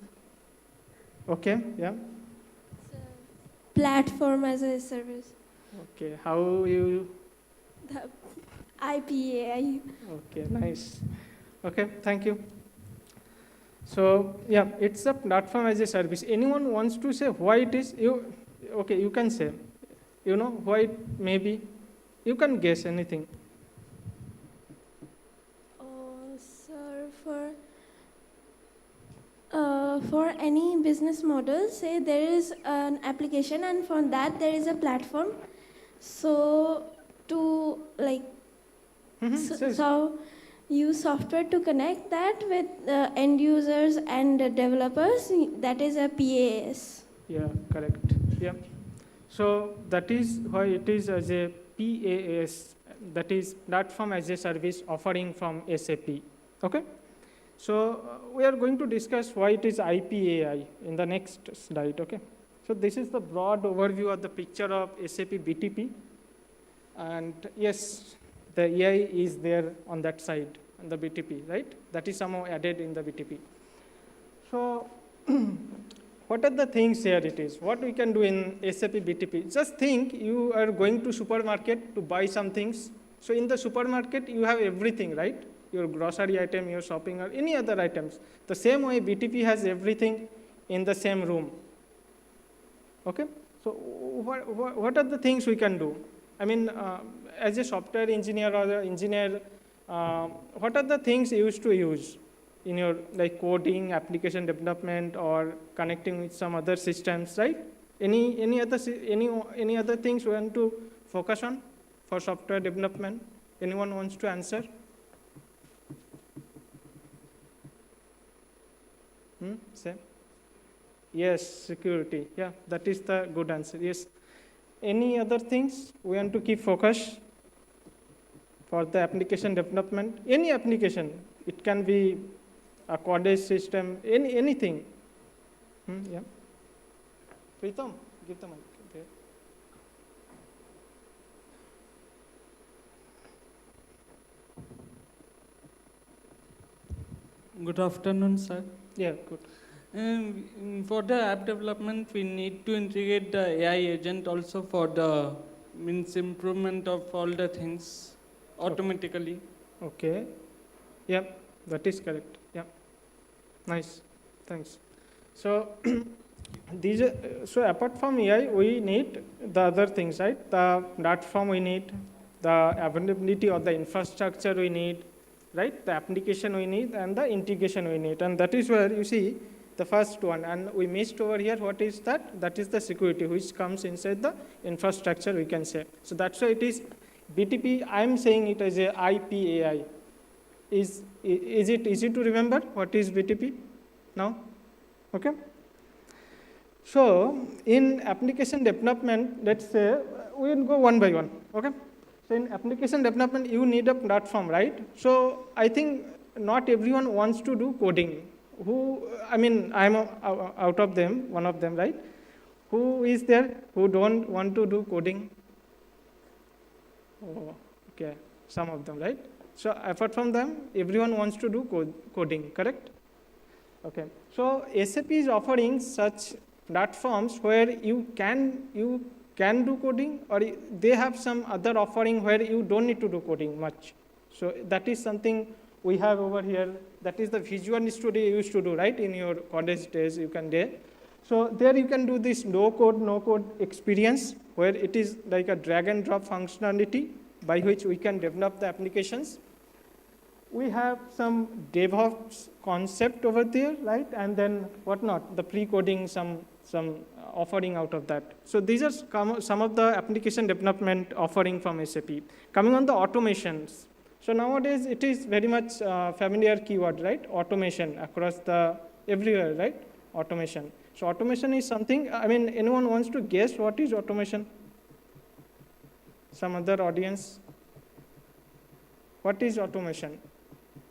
S8: okay, yeah?
S5: It's a platform as a service.
S8: Okay, how you,
S5: The IPAI.
S8: okay, nice. Okay, thank you. So, yeah, it's a platform as a service. Anyone wants to say why it is? Okay, you can say. You know why it may be? You can guess anything.
S5: Oh, sir, for any business model, say there is an application and for that there is a platform. So to like,
S8: Says-
S5: so use software to connect that with end users and developers. That is a PaaS.
S8: Yeah, correct. Yeah. So that is why it is as a PaaS, that is platform as a service offering from SAP. Okay. So we are going to discuss why it is IPAI in the next slide. Okay. So this is the broad overview of the picture of SAP BTP, and yes, the AI is there on that side, on the BTP, right? That is somehow added in the BTP. So what are the things here it is? What we can do in SAP BTP? Just think you are going to supermarket to buy some things. So in the supermarket, you have everything, right? Your grocery item, your shopping, or any other items. The same way BTP has everything in the same room. Okay? So what are the things we can do? I mean, as a software engineer or an engineer, what are the things you used to use in your like coding, application development, or connecting with some other systems, right? Any other things we want to focus on for software development? Anyone wants to answer? Say. Yes, security. Yeah, that is the good answer. Yes. Any other things we want to keep focus for the application development? Any application. It can be a codage system, anything. Yeah. Pritam, give the mic. Okay.
S7: Good afternoon, sir.
S8: Yeah, good.
S7: For the app development, we need to integrate the AI agent also for the means improvement of all the things automatically.
S8: Okay. Yeah, that is correct. Yeah. Nice. Thanks. So these so apart from AI, we need the other things, right? The platform we need, the availability of the infrastructure we need, right? The application we need, and the integration we need. And that is where you see the first one. And we missed over here, what is that? That is the security, which comes inside the infrastructure, we can say. So that's why it is BTP, I'm saying it as a IPAI. Is it easy to remember what is BTP now? Okay. So in application development, let's say we will go one by one. Okay. So in application development, you need a platform, right? So I think not everyone wants to do coding. I'm out of them, one of them, right? Who is there who don't want to do coding? Oh, okay, some of them, right? So apart from them, everyone wants to do coding, correct? Okay. So SAP is offering such platforms where you can do coding, or they have some other offering where you don't need to do coding much. So that is something we have over here. That is the Visual Studio you used to do, right? In your college days, you can do. So there you can do this no code experience, where it is like a drag and drop functionality by which we can develop the applications. We have some DevOps concept over there, right? And then whatnot, the pre-coding, some offering out of that. So these are some of the application development offering from SAP. Coming on the automations. So nowadays it is very much familiar keyword, right? Automation across the everywhere, right? automation. So automation is something, I mean, anyone wants to guess what is automation? Some other audience? What is automation?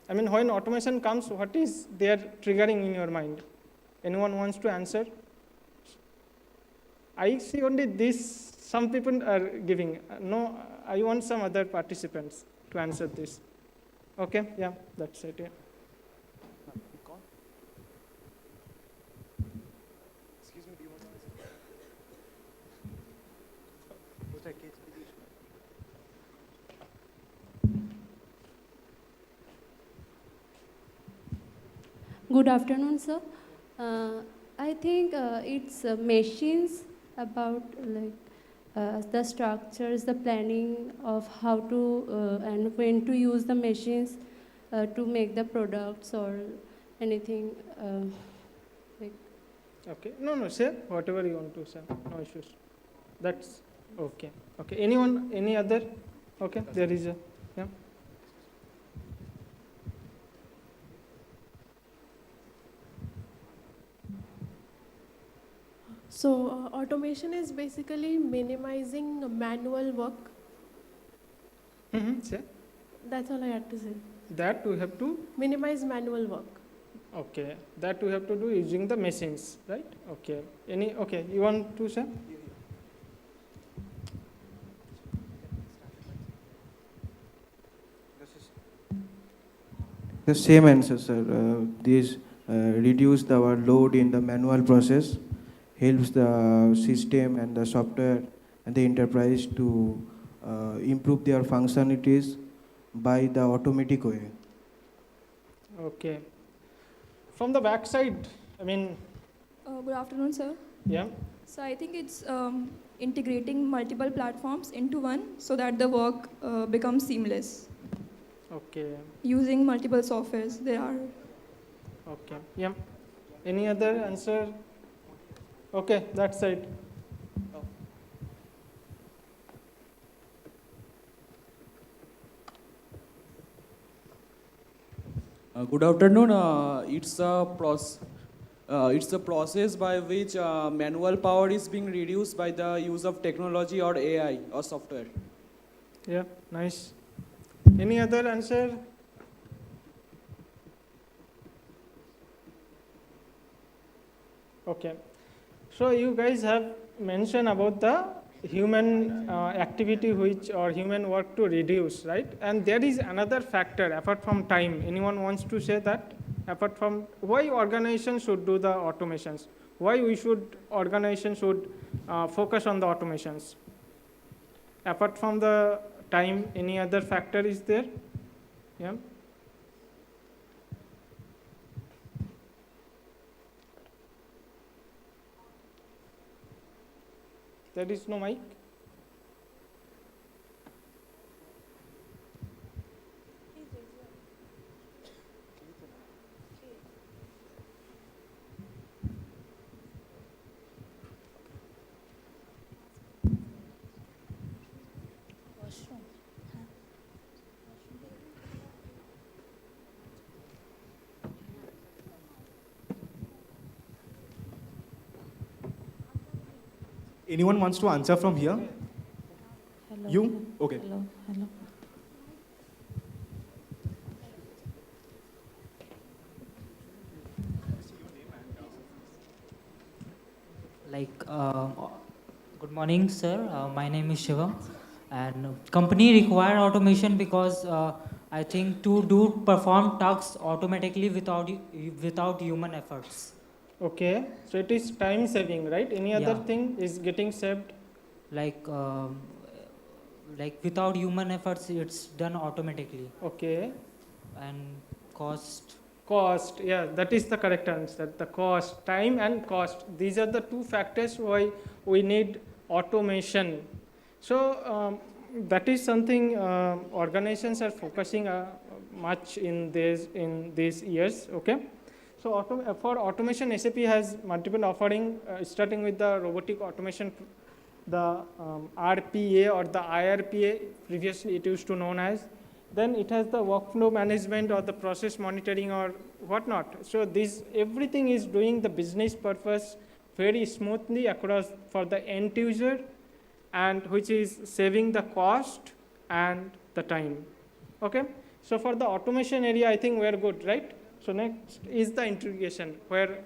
S8: I mean, when automation comes, what is there triggering in your mind? Anyone wants to answer? I see only this, some people are giving. No, I want some other participants to answer this. Okay, yeah, that's it. Yeah.
S9: Good afternoon, sir. I think it's machines about the structures, the planning of how to and when to use the machines to make the products or anything. Like
S8: Okay, no, say whatever you want to say, no issues. That's okay. Okay, anyone, any other? Okay, there is a, yeah.
S10: So, automation is basically minimizing manual work.
S8: Say
S10: That's all I had to say.
S8: that we have to,
S10: Minimize manual work.
S8: okay, that we have to do using the machines, right? Okay, any, okay, you want to say?
S4: The same answer, sir. This reduce our load in the manual process, helps the system and the software and the enterprise to improve their functionalities by the automatic way.
S8: Okay. From the back side, I mean,
S6: Good afternoon, sir.
S8: yeah,
S6: So I think it's integrating multiple platforms into one so that the work becomes seamless.
S8: okay,
S6: Using multiple softwares, there are.
S8: okay, yeah. Any other answer? Okay, that side.
S11: Good afternoon. It's a process by which manual power is being reduced by the use of technology or AI or software.
S8: Yeah, nice. Any other answer? Okay. So you guys have mentioned about the human activity which or human work to reduce, right? And there is another factor apart from time. Anyone wants to say that? Apart from why organization should do the automations? Why organization should focus on the automations? Apart from the time, any other factor is there? Yeah. There is no mic.
S1: Anyone wants to answer from here?
S9: hello.
S1: You? Okay.
S9: Hello. Hello.
S12: Good morning, sir. My name is Shivam, and company require automation because I think to do perform tasks automatically without human efforts.
S8: Okay. So it is time saving, right? Any other
S12: Yeah.
S8: thing is getting saved?
S12: Like without human efforts, it's done automatically.
S8: Okay.
S12: And cost.
S8: Cost, yeah, that is the correct answer. The cost, time and cost. These are the two factors why we need automation. So that is something organizations are focusing much in these years. Okay. So for automation, SAP has multiple offering, starting with the robotic automation, the RPA or the IRPA. Previously, it used to known as. then it has the workflow management or the process monitoring or whatnot. So this everything is doing the business purpose very smoothly across for the end user, and which is saving the cost and the time. Okay. So for the automation area, I think we're good, right? So next is the integration, where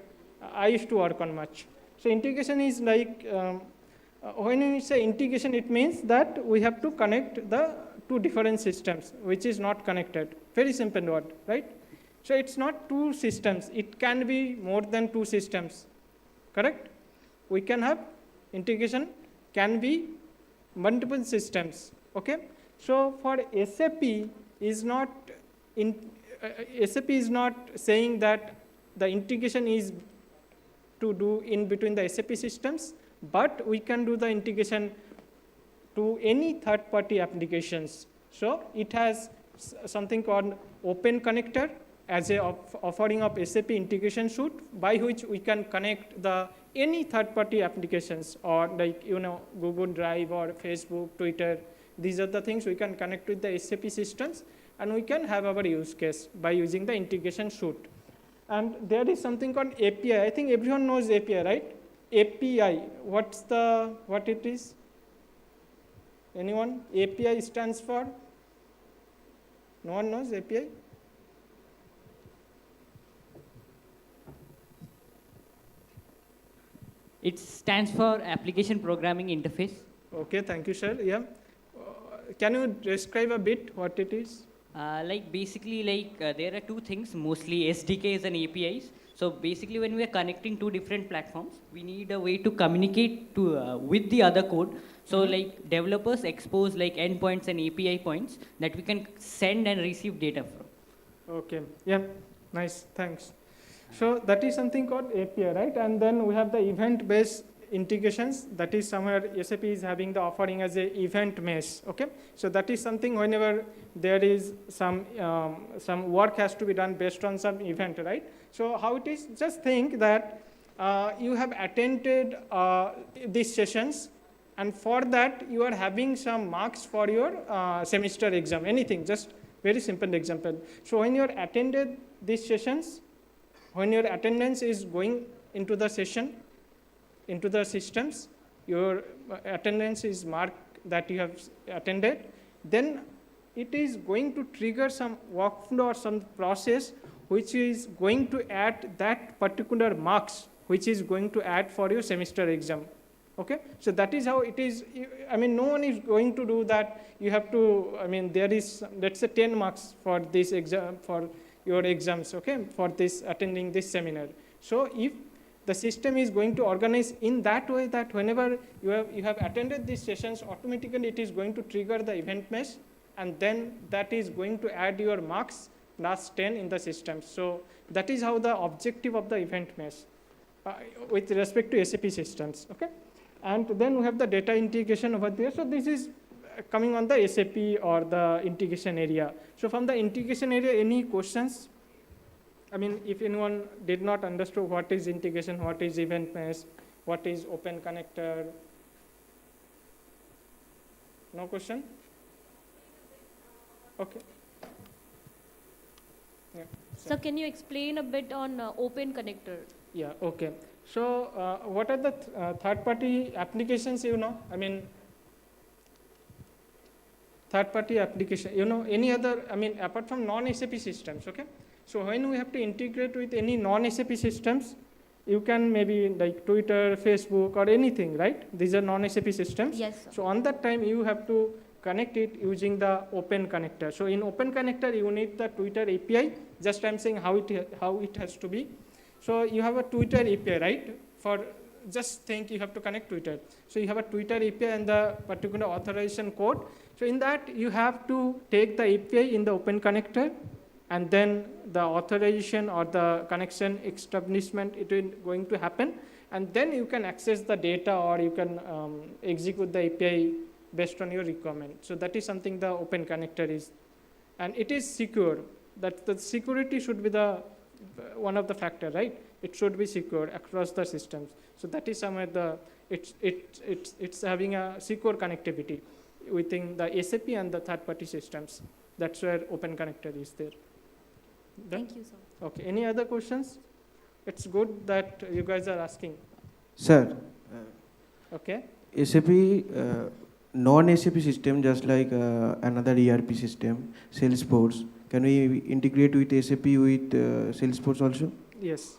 S8: I used to work on much. So integration is like, when we say integration, it means that we have to connect the two different systems, which is not connected. Very simple word, right? So it's not two systems. It can be more than two systems, correct? We can have integration, can be multiple systems, okay? So for SAP is not, SAP is not saying that the integration is to do in between the SAP systems, but we can do the integration to any third-party applications. So it has something called open connector as a offering of SAP integration suite, by which we can connect the any third-party applications, or like Google Drive or Facebook, Twitter. These are the things we can connect with the SAP systems, and we can have our use case by using the integration suite. And there is something called API. I think everyone knows API, right? API, what it is? Anyone? API stands for? No one knows API?
S13: It stands for Application Programming Interface.
S8: Okay, thank you, sir. Yeah. Can you describe a bit what it is?
S13: There are two things, mostly SDKs and APIs. So basically, when we are connecting two different platforms, we need a way to communicate with the other code. So like developers expose like endpoints and API points that we can send and receive data from.
S8: Okay, yeah, nice, thanks. So that is something called API, right? And then we have the event-based integrations. That is somewhere SAP is having the offering as a event mesh. Okay, so that is something whenever there is some work has to be done based on some event, right? So how it is? Just think that you have attended these sessions, and for that you are having some marks for your semester exam. Anything, just very simple example. So when you are attended these sessions, when your attendance is going into the session, into the systems, your attendance is marked that you have attended, then it is going to trigger some workflow or some process which is going to add that particular marks, which is going to add for your semester exam. Okay, so that is how it is. I mean, no one is going to do that. You have to, I mean, there is, let's say 10 marks for this exam, for your exams, okay, for this attending this seminar. So if the system is going to organize in that way that whenever you have attended these sessions, automatically it is going to trigger the event mesh, and then that is going to add your marks plus 10 in the system. So that is how the objective of the event mesh with respect to SAP systems. Okay, and then we have the data integration over there. So this is coming on the SAP or the integration area. So from the integration area, any questions? I mean, if anyone did not understand what is integration, what is event mesh, what is open connector? No question? Okay. Yeah.
S3: So can you explain a bit on open connector?
S8: Yeah, okay. So what are the third-party applications, I mean, third-party application, any other, I mean, apart from non-SAP systems, okay? So when we have to integrate with any non-SAP systems, you can maybe like Twitter, Facebook, or anything, right? These are non-SAP systems.
S3: Yes, sir.
S8: So on that time, you have to connect it using the open connector. So in open connector, you need the Twitter API. Just I'm saying how it has to be. So you have a Twitter API, right? For just think you have to connect Twitter. So you have a Twitter API and the particular authorization code. So in that, you have to take the API in the open connector, and then the authorization or the connection establishment, it will going to happen, and then you can access the data, or you can execute the API based on your requirement. So that is something the open connector is, and it is secure. That the security should be the one of the factor, right? It should be secure across the systems. So that is somewhere it's having a secure connectivity within the SAP and the third-party systems. That's where open connector is there.
S3: Thank you, sir.
S8: Okay, any other questions? It's good that you guys are asking.
S4: Sir,
S8: Okay.
S4: SAP, non-SAP system, just like another ERP system, Salesforce, can we integrate with SAP with Salesforce also?
S8: Yes.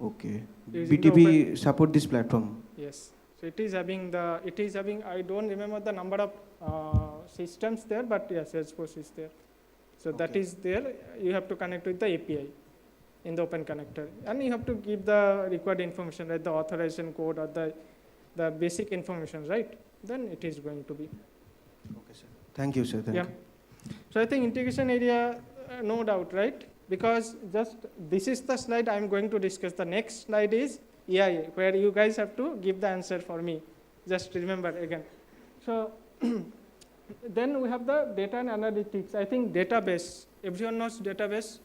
S4: Okay.
S8: Using the
S4: BTP support this platform?
S8: Yes. So it is having I don't remember the number of systems there, but yes, Salesforce is there. So that
S4: Okay.
S8: is there. You have to connect with the API in the open connector. And you have to give the required information, like the authorization code or the basic information, right? Then it is going to be.
S4: Okay, sir. Thank you, sir. Thank you.
S8: So I think integration area, no doubt, right? Because just this is the slide I'm going to discuss. The next slide is AI, where you guys have to give the answer for me. Just remember again. So then we have the data and analytics. I think database. Everyone knows database.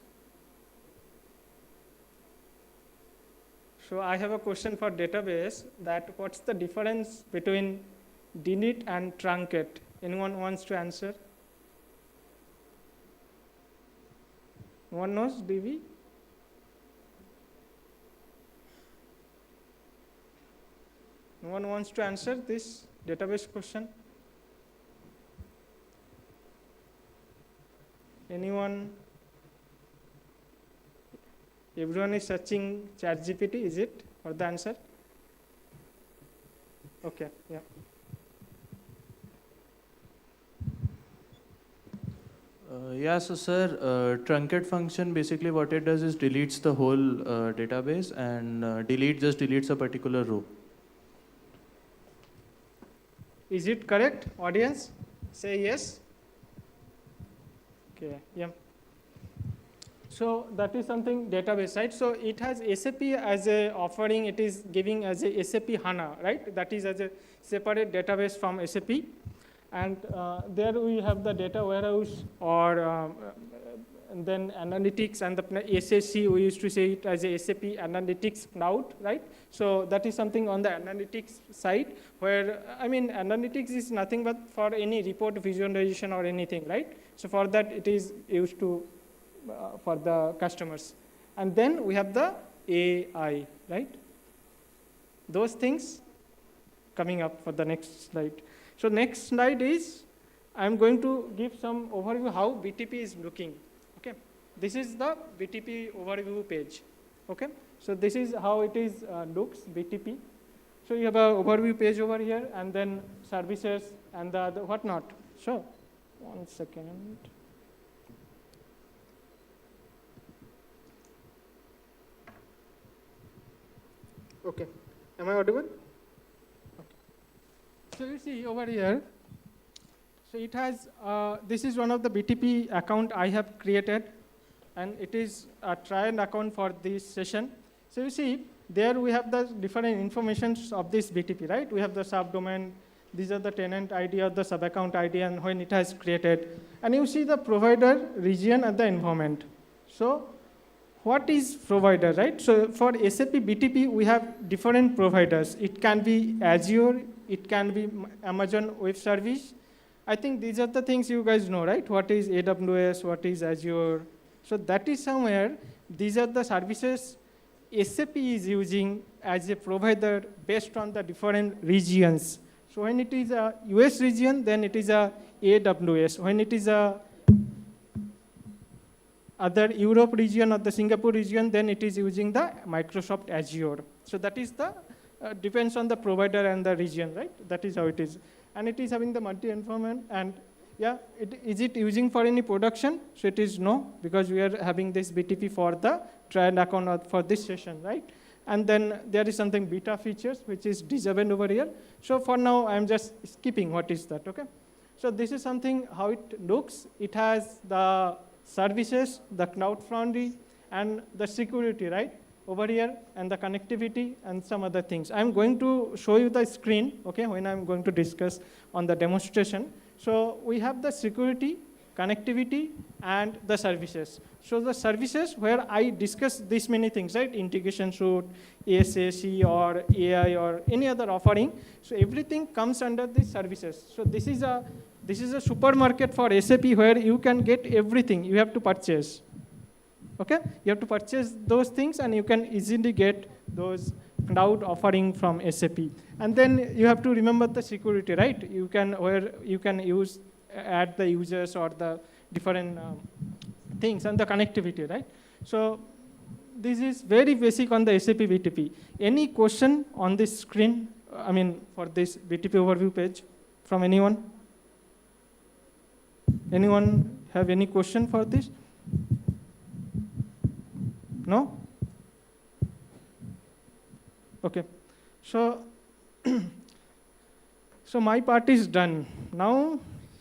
S8: So I have a question for database, that what's the difference between delete and truncate? Anyone wants to answer? No one knows DB? No one wants to answer this database question? Anyone? Everyone is searching ChatGPT, is it, for the answer? Okay, yeah.
S14: Yeah, so sir, truncate function, basically what it does is deletes the whole database, and delete just deletes a particular row.
S8: Is it correct, audience? Say yes. Okay, yeah. So that is something database, right? So it has SAP as a offering, it is giving as a SAP HANA, right? That is as a separate database from SAP. And there we have the data warehouse, or and then analytics, and the SAC, we used to say it as a SAP Analytics Cloud, right? So that is something on the analytics side, where, I mean, analytics is nothing but for any report visualization or anything, right? So for that, it is used to, for the customers. And then we have the AI, right? Those things coming up for the next slide. So next slide is, I'm going to give some overview how BTP is looking. Okay, this is the BTP overview page. Okay, so this is how it is looks, BTP. So you have an overview page over here, and then services and the other whatnot. So 1 second. Okay, am I audible? So you see over here, so it has, this is one of the BTP account I have created, and it is a trial account for this session. So you see, there we have the different informations of this BTP, right? We have the subdomain, these are the tenant ID or the sub-account ID, and when it has created. And you see the provider, region, and the environment. So what is provider, right? So for SAP BTP, we have different providers. It can be Azure, it can be Amazon Web Service. I think these are the things you guys know, right? What is AWS, what is Azure? So that is somewhere, these are the services SAP is using as a provider based on the different regions. So when it is a US region, then it is a AWS. When it is a other Europe region or the Singapore region, then it is using the Microsoft Azure. So that is the, depends on the provider and the region, right? That is how it is. And it is having the multi-environment, and yeah, is it using for any production? So it is no, because we are having this BTP for the trial account or for this session, right? And then there is something beta features, which is disabled over here. So for now, I'm just skipping what is that, okay? So this is something how it looks. It has the services, the cloud foundry, and the security, right, over here, and the connectivity, and some other things. I'm going to show you the screen, okay, when I'm going to discuss on the demonstration. So we have the security, connectivity, and the services. So the services where I discuss these many things, right, integration suite, ASAC, or AI, or any other offering. So everything comes under these services. So this is a This is a supermarket for SAP where you can get everything you have to purchase. Okay, you have to purchase those things and you can easily get those cloud offering from SAP. And then you have to remember the security, right? You can where you can use add the users or the different things and the connectivity, right? So this is very basic on the SAP BTP. Any question on this screen? I mean, for this BTP overview page from anyone? Anyone have any question for this? No? Okay. So, so my part is done. Now,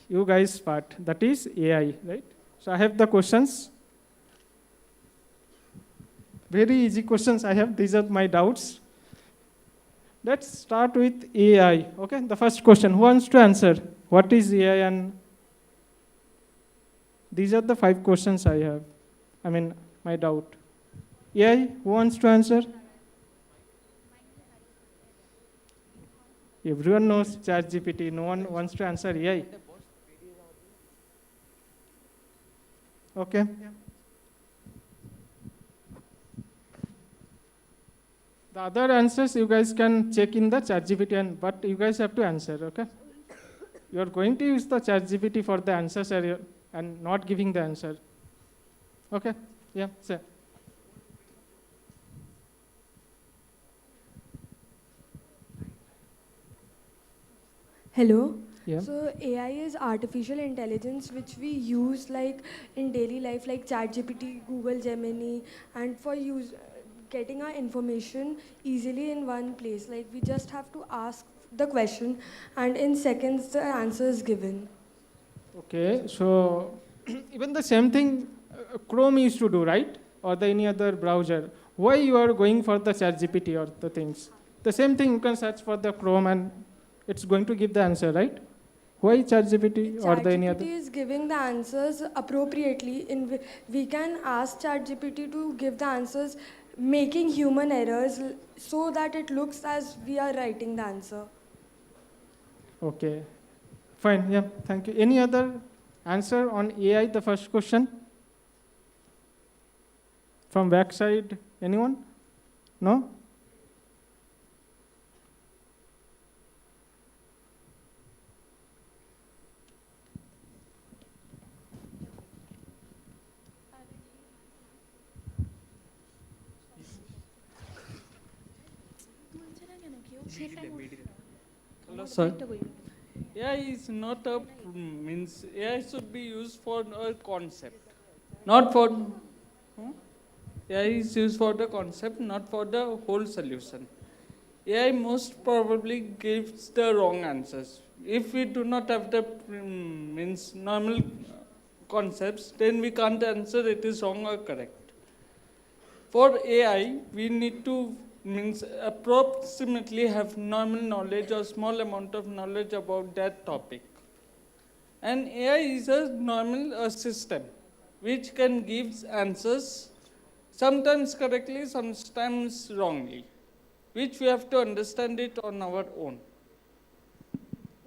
S8: you guys' part, that is AI, right? So I have the questions. Very easy questions I have. These are my doubts. Let's start with AI. Okay, the first question. Who wants to answer? What is AI? And these are the 5 questions I have. I mean, my doubt. AI, who wants to answer? Everyone knows ChatGPT. No one wants to answer AI. Okay. The other answers you guys can check in the ChatGPT, but you guys have to answer, okay? You are going to use the ChatGPT for the answers and not giving the answer. Okay? Yeah, sir.
S15: Hello.
S8: Yeah.
S15: So AI is artificial intelligence which we use like in daily life, like ChatGPT, Google Gemini, and for getting our information easily in one place. Like we just have to ask the question, and in seconds the answer is given.
S8: Okay, so even the same thing Chrome used to do, right? Or any other browser. Why you are going for the ChatGPT or the things? The same thing you can search for the Chrome and it's going to give the answer, right? Why ChatGPT or the any other?
S15: ChatGPT is giving the answers appropriately. We can ask ChatGPT to give the answers, making human errors so that it looks as we are writing the answer.
S8: Okay, fine. Yeah, thank you. Any other answer on AI? The first question from backside. Anyone? No.
S7: Hello, sir. AI is not a means AI should be used for a concept, not for. AI is used for the concept, not for the whole solution. AI most probably gives the wrong answers. If we do not have the means normal concepts, then we can't answer it is wrong or correct. For AI, we need to means approximately have normal knowledge or small amount of knowledge about that topic. And AI is a normal system which can give answers sometimes correctly, sometimes wrongly, which we have to understand it on our own.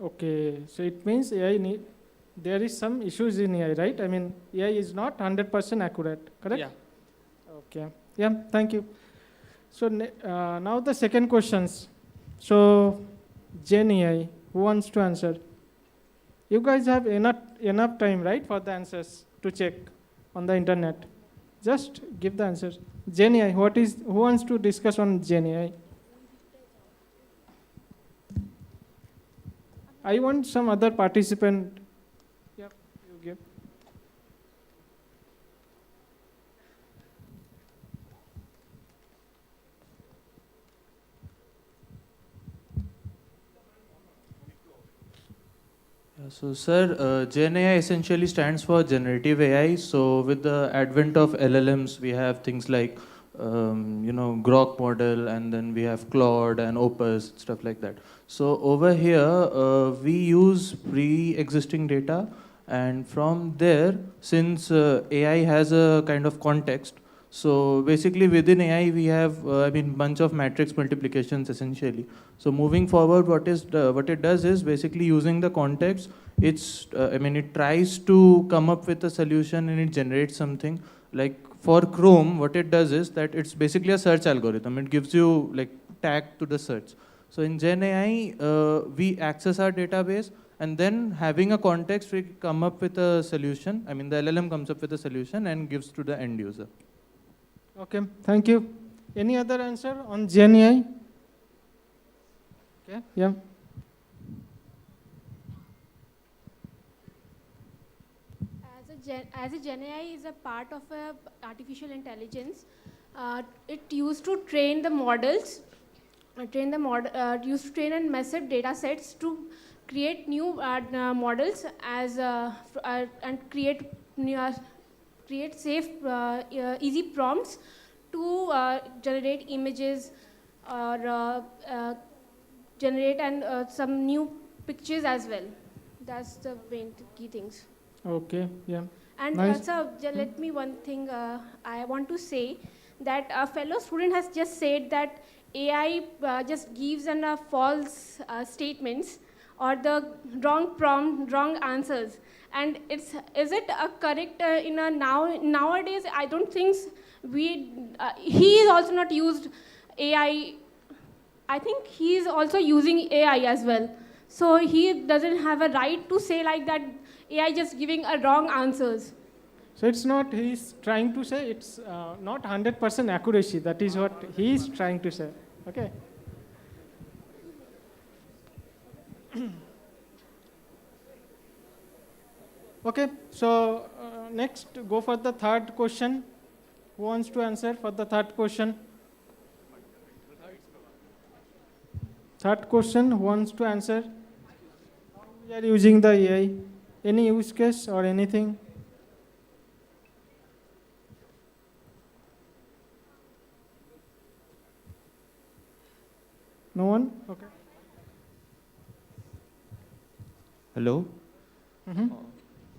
S8: Okay, so it means there is some issues in AI, right? I mean, AI is not 100% accurate, correct?
S7: Yeah.
S8: Okay. Yeah, thank you. So now the second questions. So Gen AI, who wants to answer? You guys have enough time, right, for the answers to check on the internet. Just give the answers. Gen AI, who wants to discuss on Gen AI? I want some other participant. Yep, you give.
S14: So, sir, Gen AI essentially stands for generative AI. So, with the advent of LLMs, we have things like, Grok model, and then we have Claude and Opus, stuff like that. So, over here, we use pre-existing data, and from there, since AI has a kind of context, So basically within AI we have, bunch of matrix multiplications essentially. So moving forward, what it does is basically using the context, it tries to come up with a solution and it generates something. Like for Chrome, what it does is that it's basically a search algorithm. It gives you like tag to the search. So in Gen AI, we access our database, and then having a context, we come up with a solution. I mean, the LLM comes up with a solution and gives to the end user.
S8: Okay, thank you. Any other answer on Gen AI? Okay, yeah.
S10: As a Gen AI is a part of artificial intelligence, it used to train the models, used to train and massive data sets to create new models and create safe, easy prompts to generate images or generate and some new pictures as well. That's the main key things.
S8: Okay, yeah.
S10: And
S8: Nice.
S10: let me one thing I want to say that a fellow student has just said that AI just gives false statements or the wrong prompt, wrong answers. And is it a correct in a nowadays? I don't think he is also not used AI. I think he is also using AI as well. So he doesn't have a right to say like that AI just giving a wrong answers.
S8: So it's not, he's trying to say it's not 100% accuracy. That is what he is trying to say. Okay. Okay, so next go for the third question. Who wants to answer for the third question? Third question, who wants to answer? How we are using the AI? Any use case or anything? No one? Okay.
S16: Hello?
S8: Mhm.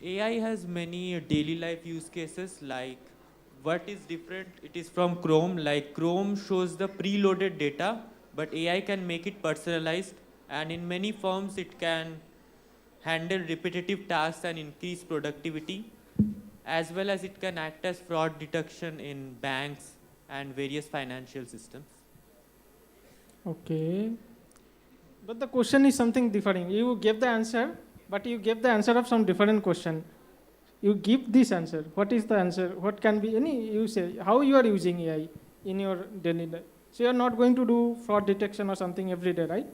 S16: AI has many daily life use cases. Like what is different, it is from Chrome. Like Chrome shows the preloaded data, but AI can make it personalized, and in many firms it can handle repetitive tasks and increase productivity, as well as it can act as fraud detection in banks and various financial systems.
S8: Okay. But the question is something different. You gave the answer, but you gave the answer of some different question. You give this answer. What is the answer? What can be any, you say, how you are using AI in your daily life? So you are not going to do fraud detection or something every day, right?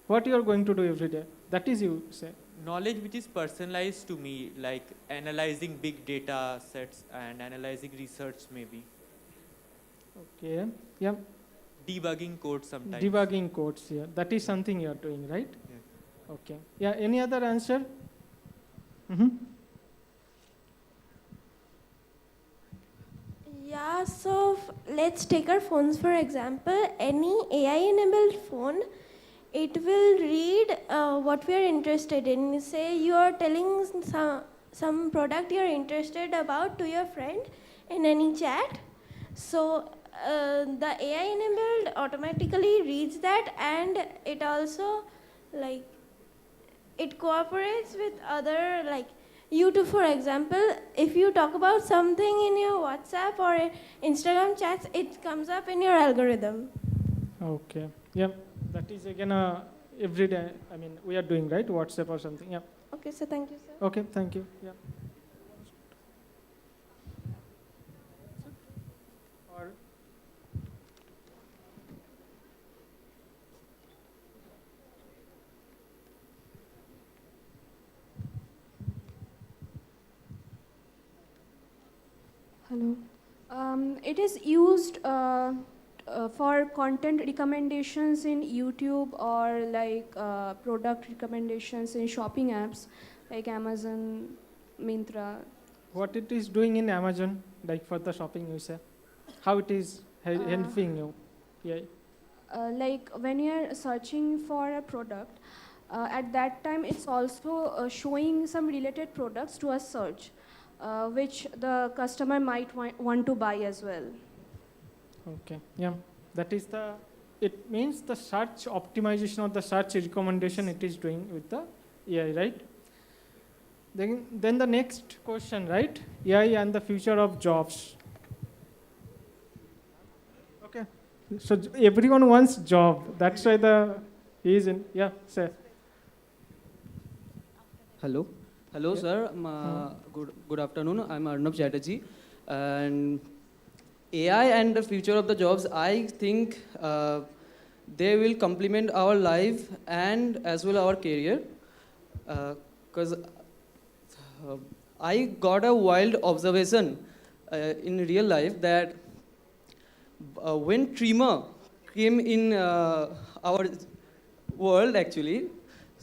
S8: What you are going to do every day? That is you say.
S16: Knowledge which is personalized to me, like analyzing big data sets and analyzing research maybe.
S8: Okay. Yeah.
S16: Debugging code sometimes.
S8: Debugging codes, yeah. That is something you are doing, right?
S16: Yeah.
S8: Okay. Yeah, any other answer? Mm-hmm.
S5: Yeah, so let's take our phones for example. Any AI-enabled phone, it will read what we are interested in. Say you are telling some product you are interested about to your friend in any chat. So the AI-enabled automatically reads that, and it also like it cooperates with other like YouTube, for example. If you talk about something in your WhatsApp or Instagram chats, it comes up in your algorithm.
S8: Okay. Yeah. That is again every day. I mean, we are doing right WhatsApp or something. Yeah.
S5: Okay, so thank you, sir.
S8: Okay. Thank you. Yeah. Or
S17: Hello. It is used for content recommendations in YouTube or like product recommendations in shopping apps like Amazon, Myntra.
S8: what it is doing in Amazon, like for the shopping you say, how it is helping you? Yeah.
S17: Like when you're searching for a product, at that time it's also showing some related products to a search. which the customer might want to buy as well.
S8: Okay, yeah, that is the, it means the search optimization or the search recommendation it is doing with the AI, right? Then the next question, right? AI and the future of jobs. Okay, so everyone wants job. That's why the is in, yeah, sir.
S18: Hello. Hello,
S8: Yeah.
S18: sir. Good afternoon. I'm Arnab Chatterjee. And AI and the future of the jobs, I think they will complement our life and as well our career. Because I got a wild observation in real life that when trimmer came in our world actually,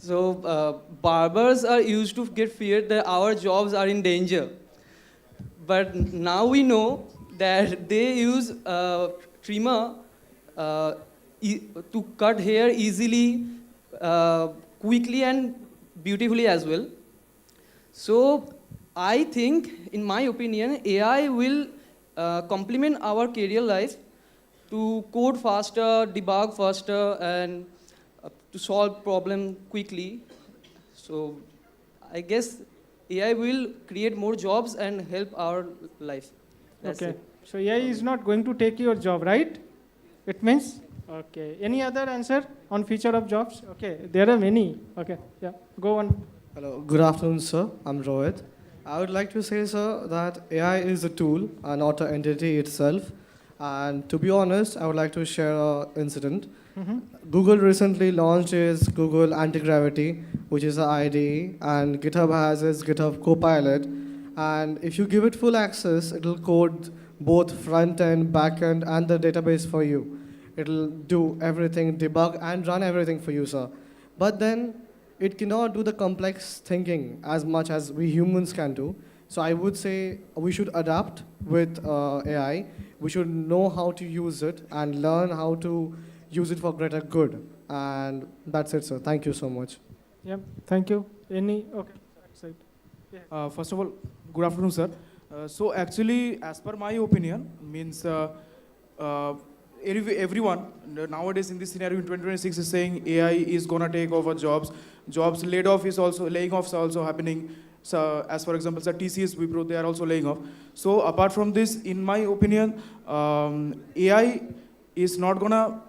S18: so barbers are used to get feared that our jobs are in danger. But now we know that they use trimmer to cut hair easily, quickly and beautifully as well. So I think, in my opinion, AI will complement our career life to code faster, debug faster, and to solve problem quickly. So I guess AI will create more jobs and help our life. That's
S8: Okay,
S18: it.
S8: so AI is not going to take your job, right? It means, okay. Any other answer on future of jobs? Okay, there are many. Okay, yeah, go on.
S19: Hello, good afternoon, sir. I'm Rohit. I would like to say, sir, that AI is a tool and not an entity itself. And to be honest, I would like to share an incident.
S8: Mhm.
S19: Google recently launched its Google Anti-Gravity, which is an IDE, and GitHub has its GitHub Copilot. And if you give it full access, it'll code both front end, back end, and the database for you. It'll do everything, debug, and run everything for you, sir. But then it cannot do the complex thinking as much as we humans can do. So I would say we should adapt with AI. We should know how to use it and learn how to use it for greater good. And that's it, sir. Thank you so much.
S8: Yeah, thank you. Any, okay, side. Yeah.
S20: First of all, good afternoon, sir. So actually, as per my opinion, means everyone nowadays in this scenario in 2026 is saying AI is gonna take over jobs. Jobs laid off is also laying offs are also happening. So as for example, sir, TCS, Wipro, they are also laying off. So apart from this, in my opinion, AI is not gonna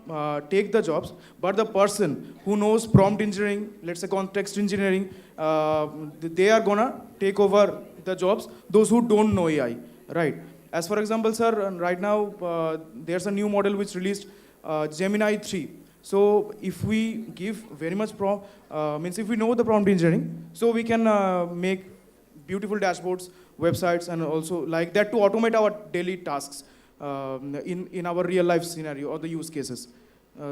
S20: take the jobs, but the person who knows prompt engineering, let's say context engineering, they are gonna take over the jobs. Those who don't know AI, right? As for example, sir, right now there's a new model which released Gemini 3. So if we give very much means if we know the prompt engineering, so we can make beautiful dashboards, websites, and also like that to automate our daily tasks in our real life scenario or the use cases.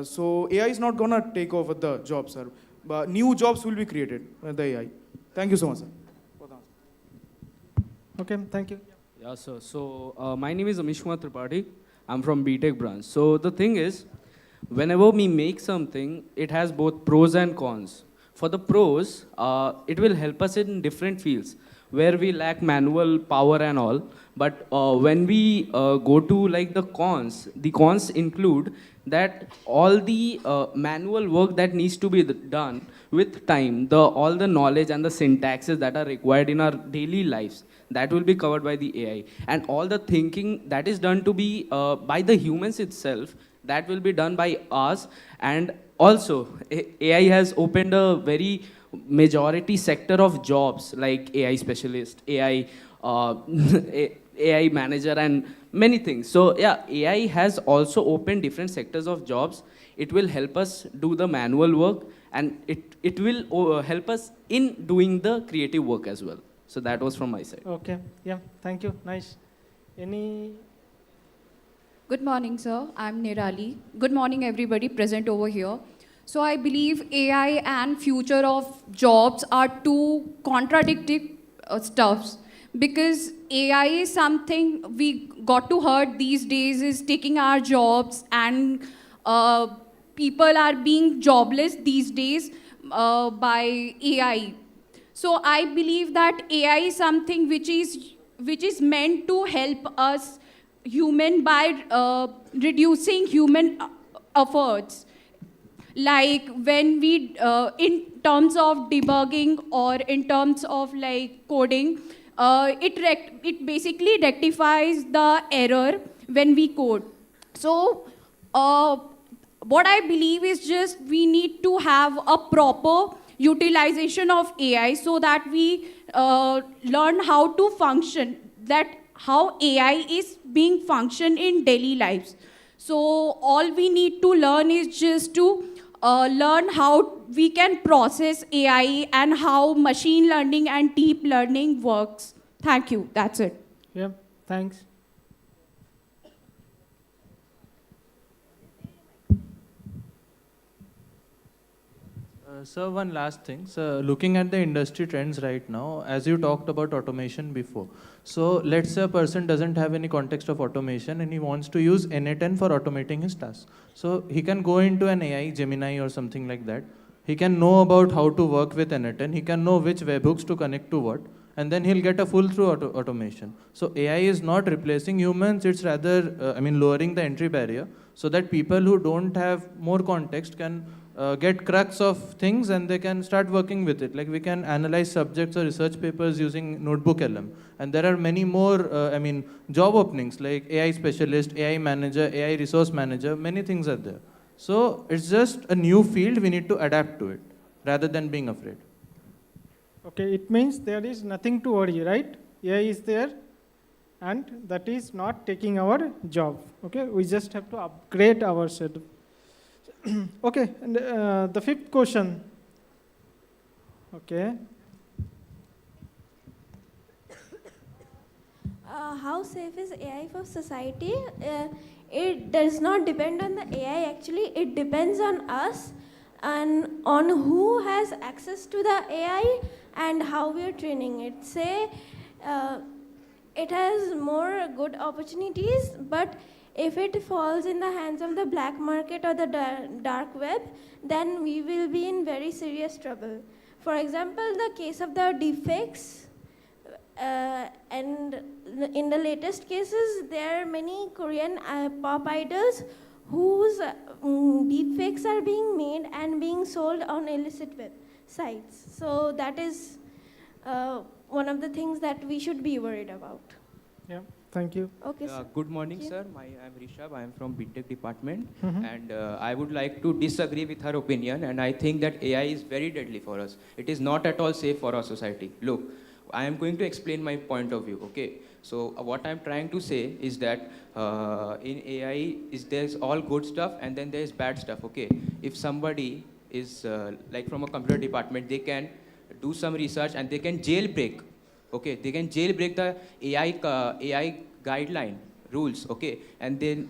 S20: So AI is not gonna take over the jobs, sir. But new jobs will be created by the AI. Thank you so much, sir.
S8: Okay, thank you.
S21: Yeah, sir. So my name is Amish Kumar Tripathi. I'm from BTech branch. So the thing is, whenever we make something, it has both pros and cons. For the pros, it will help us in different fields where we lack manual power and all. But when we go to like the cons include that all the manual work that needs to be done with time, all the knowledge and the syntaxes that are required in our daily lives, that will be covered by the AI. And all the thinking that is done to be by the humans itself, that will be done by us. And also, AI has opened a very majority sector of jobs like AI specialist, AI, AI manager, and many things. So yeah, AI has also opened different sectors of jobs. It will help us do the manual work, and it will help us in doing the creative work as well. So that was from my side.
S8: Okay, yeah, thank you. Nice. Any?
S22: Good morning, sir. I'm Nirali. Good morning, everybody present over here. So I believe AI and future of jobs are two contradicting stuffs, because AI is something we got to heard these days is taking our jobs, and people are being jobless these days by AI. So I believe that AI is something which is which is meant to help us human by reducing human efforts. Like when we, in terms of debugging or in terms of like coding, it basically rectifies the error when we code. So what I believe is just we need to have a proper utilization of AI so that we learn how to function, that how AI is being functioned in daily lives. So all we need to learn is just to learn how we can process AI and how machine learning and deep learning works. Thank you. That's it.
S8: Yeah, thanks.
S14: Sir, one last thing. So, looking at the industry trends right now, as you talked about automation before. So, let's say a person doesn't have any context of automation and he wants to use n8n for automating his tasks. So, he can go into an AI, Gemini or something like that. He can know about how to work with n8n. He can know which webhooks to connect to what. And then he'll get a full through automation. So, AI is not replacing humans. It's rather, lowering the entry barrier so that people who don't have more context can get crux of things and they can start working with it. Like we can analyze subjects or research papers using Notebook LM. And there are many more, job openings like AI specialist, AI manager, AI resource manager, many things are there. So it's just a new field, we need to adapt to it rather than being afraid.
S8: Okay, it means there is nothing to worry, right? AI is there and that is not taking our job. Okay, we just have to upgrade ourselves. Okay, and the fifth question. Okay.
S5: How safe is AI for society? It does not depend on the AI actually, it depends on us and on who has access to the AI and how we are training it. Say, it has more good opportunities, but if it falls in the hands of the black market or the dark web, then we will be in very serious trouble. For example, the case of the deepfakes, and in the latest cases, there are many Korean pop idols whose deepfakes are being made and being sold on illicit websites. So that is one of the things that we should be worried about.
S8: Yeah, thank you.
S5: Okay, sir.
S2: Good morning,
S5: Thank you.
S2: sir. I am Rishabh. I am from BTech department,
S8: Mhm.
S2: and I would like to disagree with her opinion. And I think that AI is very deadly for us. It is not at all safe for our society. Look, I am going to explain my point of view. Okay. So what I am trying to say is that in AI there's all good stuff and then there's bad stuff. Okay. If somebody is like from a computer department, they can do some research and they can jailbreak. Okay, they can jailbreak the AI guideline rules. Okay, and then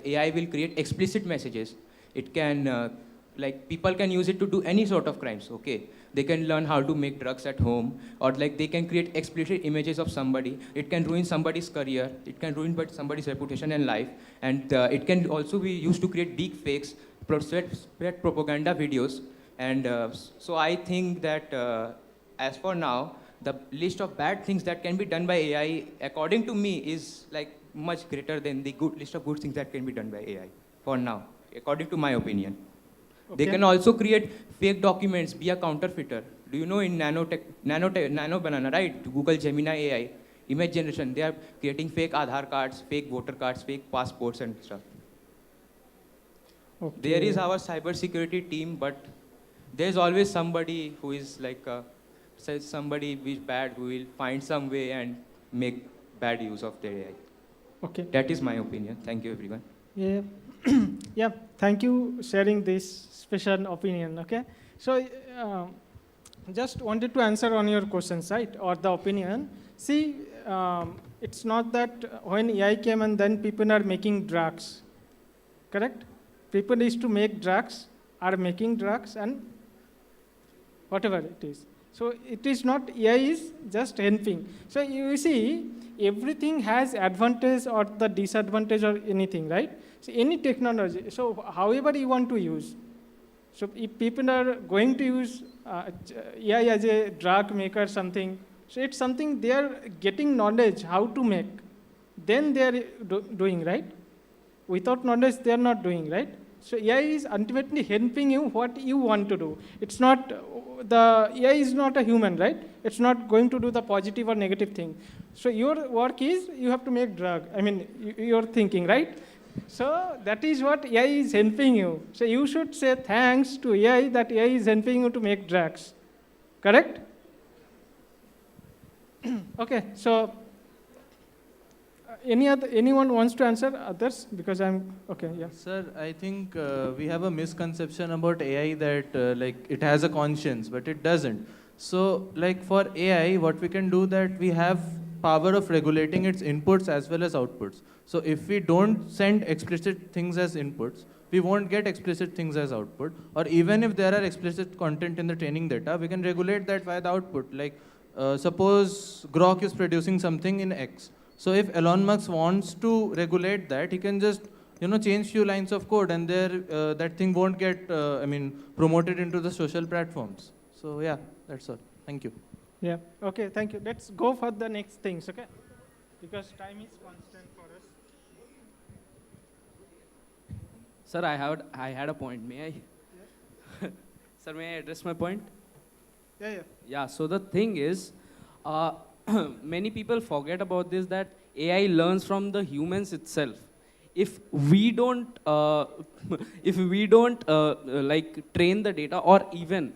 S2: AI will create explicit messages. It can like people can use it to do any sort of crimes. Okay, they can learn how to make drugs at home, or like they can create explicit images of somebody. It can ruin somebody's career. It can ruin somebody's reputation and life, and it can also be used to create deep fakes, spread propaganda videos. And so I think that as for now, the list of bad things that can be done by AI, according to me, is like much greater than the good list of good things that can be done by AI. For now, according to my opinion, they
S8: Okay.
S2: can also create fake documents, be a counterfeiter. Do you know in Nano Banana, right? Google Gemini AI, image generation, they are creating fake Aadhaar cards, fake voter cards, fake passports and stuff.
S8: Okay.
S2: There is our cybersecurity team, but there's always somebody who is like says somebody who is bad who will find some way and make bad use of their AI.
S8: Okay.
S2: That is my opinion. Thank you, everyone.
S8: Yeah. Yeah, thank you sharing this special opinion, okay? So, just wanted to answer on your questions, right, or the opinion. See, it's not that when AI came and then people are making drugs, correct? People used to make drugs, are making drugs and whatever it is. So it is not, AI is just helping. So you see, everything has advantage or the disadvantage or anything, right? So any technology, so however you want to use. So if people are going to use AI as a drug maker something, So it's something they are getting knowledge how to make. Then they are doing, right? Without knowledge, they are not doing, right? So AI is ultimately helping you what you want to do. It's not, the AI is not a human, right? It's not going to do the positive or negative thing. So your work is, you have to make drug. I mean, you're thinking, right? So that is what AI is helping you. So you should say thanks to AI that AI is helping you to make drugs. Correct? Okay, so anyone wants to answer others? Because I'm, okay, yeah.
S14: Sir, I think we have a misconception about AI that like it has a conscience, but it doesn't. So like for AI, what we can do that we have power of regulating its inputs as well as outputs. So if we don't send explicit things as inputs, we won't get explicit things as output. Or even if there are explicit content in the training data, we can regulate that via the output. Like suppose Grok is producing something in X. So if Elon Musk wants to regulate that, he can just change few lines of code, and there that thing won't get promoted into the social platforms. So yeah, that's all. Thank you.
S8: Yeah. Okay. Thank you. Let's go for the next things. Okay. Because time is constant for us.
S21: Sir, I had a point. May I? Yeah. Sir, may I address my point?
S8: Yeah. Yeah.
S21: Yeah. So the thing is, many people forget about this, that AI learns from the humans itself. If we don't, like train the data, or even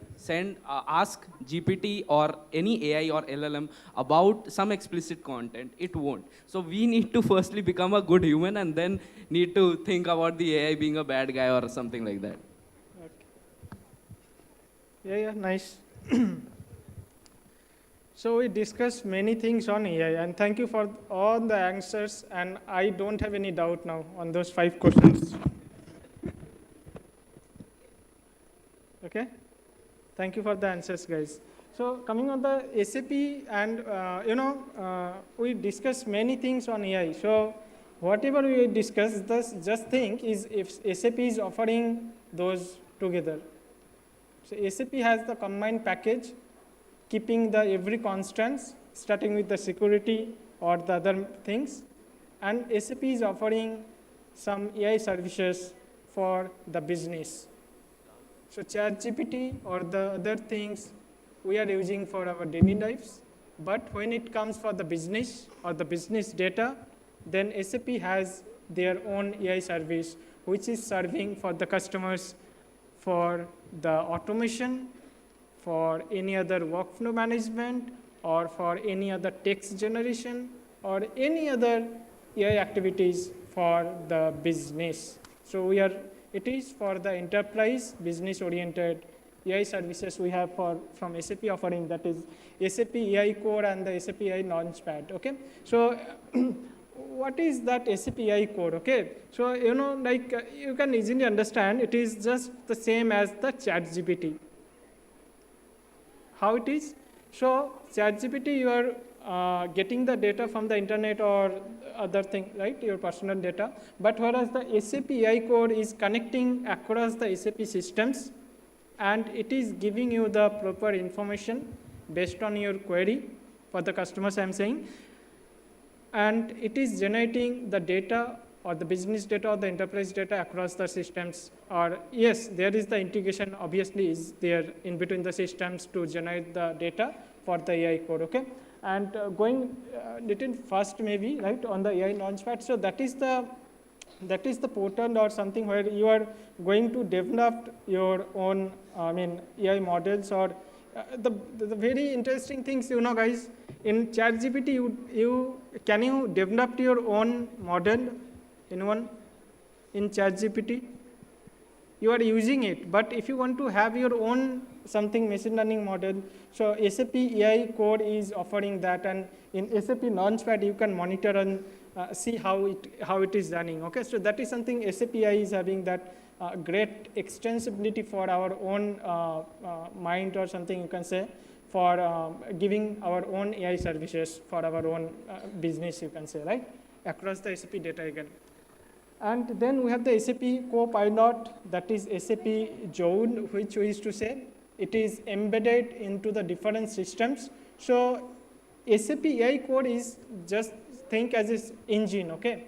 S21: ask GPT or any AI or LLM about some explicit content, it won't. So we need to firstly become a good human, and then need to think about the AI being a bad guy or something like that.
S8: Okay. Yeah. Yeah. Nice. So we discussed many things on AI, and thank you for all the answers, and I don't have any doubt now on those 5 questions. Okay? Thank you for the answers, guys. So coming on the SAP, and we discussed many things on AI. So whatever we discussed, just think is if SAP is offering those together. So SAP has the combined package, keeping the every constants, starting with the security or the other things. And SAP is offering some AI services for the business. So ChatGPT or the other things we are using for our daily lives. But when it comes for the business or the business data, then SAP has their own AI service, which is serving for the customers for the automation, for any other workflow management, or for any other text generation, or any other AI activities for the business. So it is for the enterprise business-oriented AI services we have from SAP offering, that is SAP AI Core and the SAP AI Launchpad. Okay, so what is that SAP AI Core? Okay, so you can easily understand it is just the same as the ChatGPT. How it is? So ChatGPT, you are getting the data from the internet or other thing, right? Your personal data. But whereas the SAP AI Core is connecting across the SAP systems, and it is giving you the proper information based on your query for the customers, I'm saying. And it is generating the data or the business data or the enterprise data across the systems. Or yes, there is the integration obviously is there in between the systems to generate the data for the AI Core. Okay, and going little fast maybe, right, on the AI Launchpad. So that is the portal or something where you are going to develop your own AI models, or the very interesting things, guys, in ChatGPT you can you develop your own model? Anyone in ChatGPT? You are using it, but if you want to have your own something machine learning model, so SAP AI Core is offering that, and in SAP Launchpad you can monitor and see how it is running. Okay, so that is something SAP AI is having, that great extensibility for our own mind or something you can say, for giving our own AI services for our own business, you can say, right, across the SAP data again. And then we have the SAP Copilot, that is SAP Joule, which we used to say. It is embedded into the different systems. So SAP AI code is just think as this engine, okay?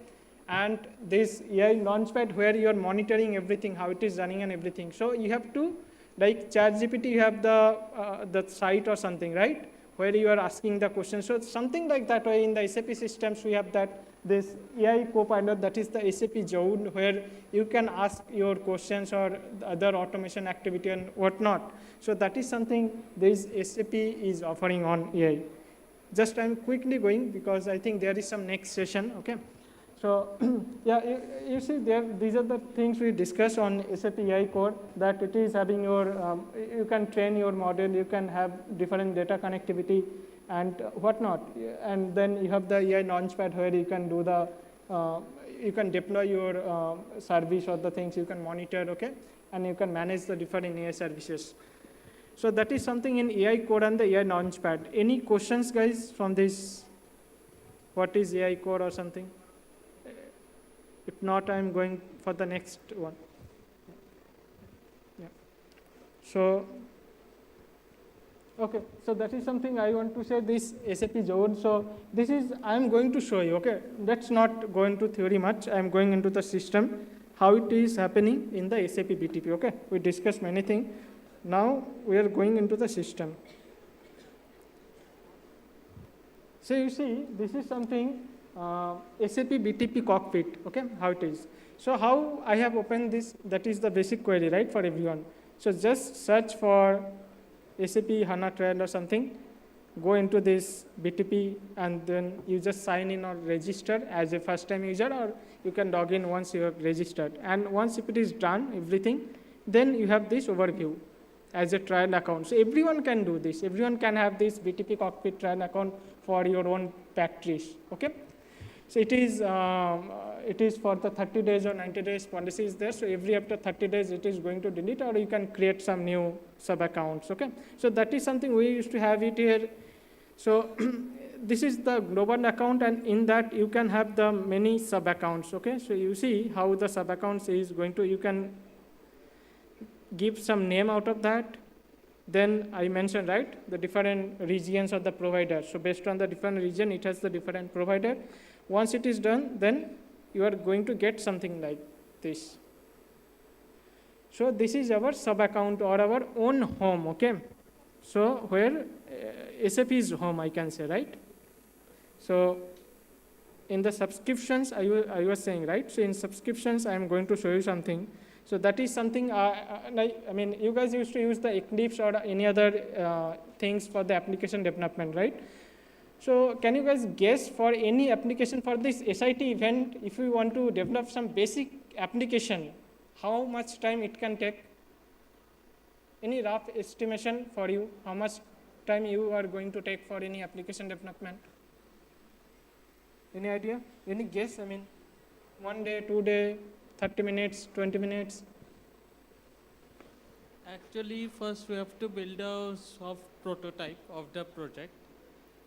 S8: And this AI launchpad where you are monitoring everything, how it is running and everything. So you have to, like ChatGPT, you have the site or something, right? Where you are asking the question. So something like that way in the SAP systems, we have that this AI Copilot, that is the SAP Zone, where you can ask your questions or other automation activity and whatnot. So that is something this SAP is offering on AI. Just I'm quickly going because I think there is some next session, okay? So yeah, you see there, these are the things we discussed on SAP AI Core, that it is having your, you can train your model, you can have different data connectivity and whatnot. And then you have the AI Launchpad where you can do the, you can deploy your service or the things you can monitor, okay? And you can manage the different AI services. So that is something in AI Core and the AI Launchpad. Any questions, guys, from this? What is AI Core or something? If not, I'm going for the next one. Yeah. So, okay, so that is something I want to say, this SAP Zone. So this is, I'm going to show you, okay? Let's not go into theory much. I'm going into the system, how it is happening in the SAP BTP, okay? We discussed many things. Now we are going into the system. So you see, this is something SAP BTP cockpit, okay, how it is. So how I have opened this, that is the basic query, right, for everyone. So just search for SAP HANA trial or something, go into this BTP and then you just sign in or register as a first time user, or you can log in once you have registered. And once if it is done, everything, then you have this overview as a trial account. So everyone can do this. Everyone can have this BTP cockpit trial account for your own factories, okay? So it is for the 30 days or 90 days policy is there. So every after 30 days it is going to delete, or you can create some new sub accounts. Okay. So that is something we used to have it here. So this is the global account, and in that you can have the many sub accounts. Okay. So you see how the sub accounts is going to, you can give some name out of that. Then I mentioned, right, the different regions of the provider. So based on the different region, it has the different provider. Once it is done, then you are going to get something like this. So this is our sub account or our own home, okay? So where SAP is home, I can say, right? So in the subscriptions, I was saying, right? So in subscriptions, I am going to show you something. So that is something, I mean, you guys used to use the Eclipse or any other things for the application development, right? So can you guys guess for any application for this SIT event, if you want to develop some basic application, how much time it can take? Any rough estimation for you, how much time you are going to take for any application development? Any idea? Any guess? I mean, 1 day, 2 day, 30 minutes, 20 minutes?
S7: Actually, first we have to build a soft prototype of the project.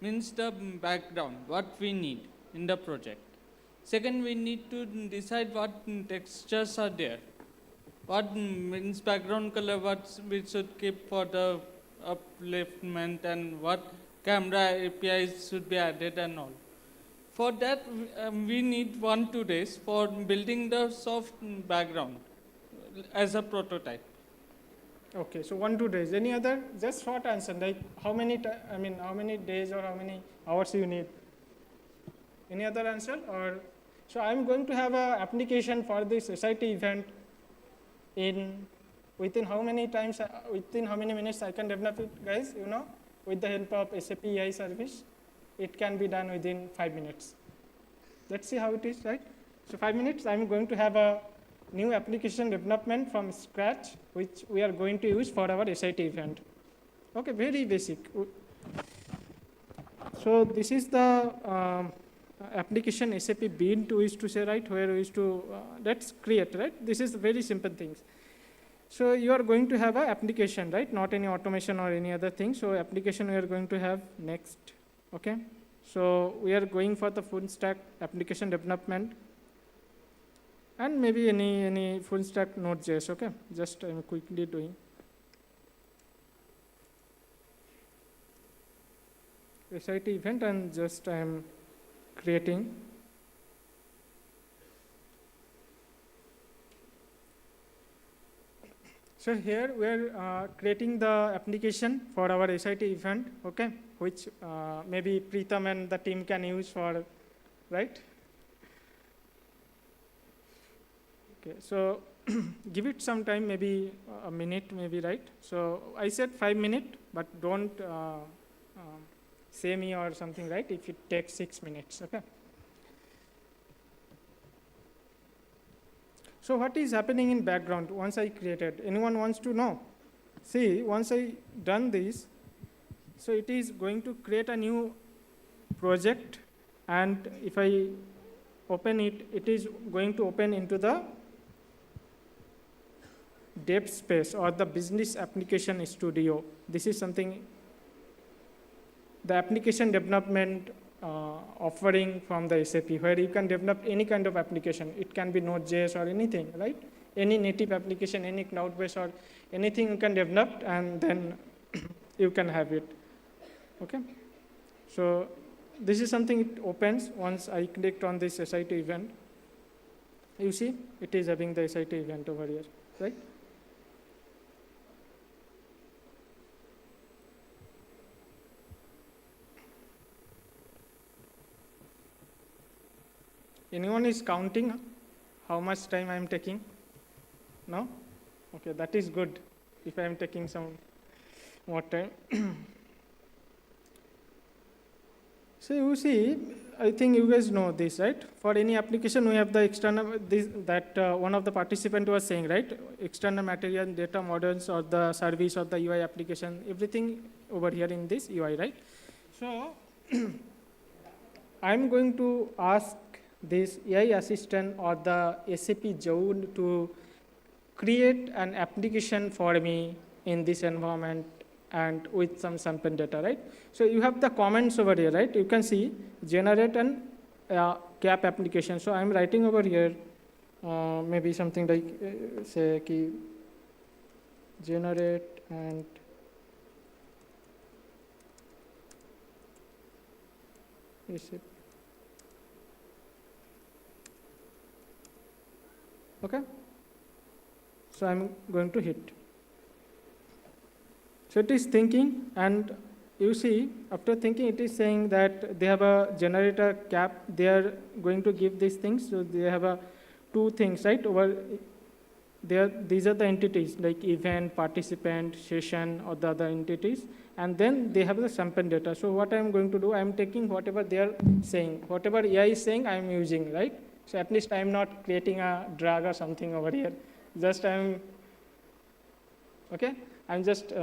S7: Means the background, what we need in the project. Second, we need to decide what textures are there. What means background color, what we should keep for the upliftment, and what camera APIs should be added and all. For that, we need 1-2 days for building the soft background as a prototype.
S8: Okay, so 1-2 days. Any other? Just short answer, like how many? How many days or how many hours you need? Any other answer? Or so I'm going to have an application for this society event. Within how many times? Within how many minutes I can develop it, guys? You know, with the help of SAP AI service, it can be done within 5 minutes. Let's see how it is, right? So 5 minutes. I'm going to have a new application development from scratch, which we are going to use for our SIT event. Okay, very basic. So this is the application SAP build we used to say, right, where we used to, let's create, right? This is very simple things. So you are going to have an application, right? Not any automation or any other thing. So application we are going to have next, okay? So we are going for the full stack application development. And maybe any full stack Node.js, okay? Just I'm quickly doing. SIT event and just I am creating. So here we are creating the application for our SIT event, okay, which maybe Preetham and the team can use for, right? Okay, so give it some time, maybe a minute, maybe, right? So I said 5 minutes, but don't say me or something, right? If it takes 6 minutes, okay? So what is happening in background once I created? Anyone wants to know? See, once I done this, so it is going to create a new project, and if I open it, it is going to open into the dev space or the business application studio. This is something, the application development offering from the SAP, where you can develop any kind of application. It can be Node.js or anything, right? Any native application, any cloud-based or anything you can develop, and then you can have it, okay? So this is something it opens once I clicked on this SIT event. You see, it is having the SIT event over here, right? Anyone is counting how much time I am taking? No? Okay, that is good if I am taking some more time. So you see, I think you guys know this, right? For any application, we have the external, one of the participants was saying, right? External material, data models, or the service, or the UI application, everything over here in this UI, right? So I'm going to ask this AI assistant or the SAP Joule to create an application for me in this environment and with some sample data, right? So you have the comments over here, right? You can see generate an CAP application. So I'm writing over here, maybe something like, say, key generate and SAP. Okay, so I'm going to hit. So it is thinking, and you see, after thinking, it is saying that they have a generator cap. They are going to give these things. So they have two things, right? Over there, these are the entities like event, participant, session, or the other entities, and then they have the sample data. So what I'm going to do, I'm taking whatever they are saying, whatever AI is saying, I'm using, right? So at least I'm not creating a drag or something over here. Just I'm just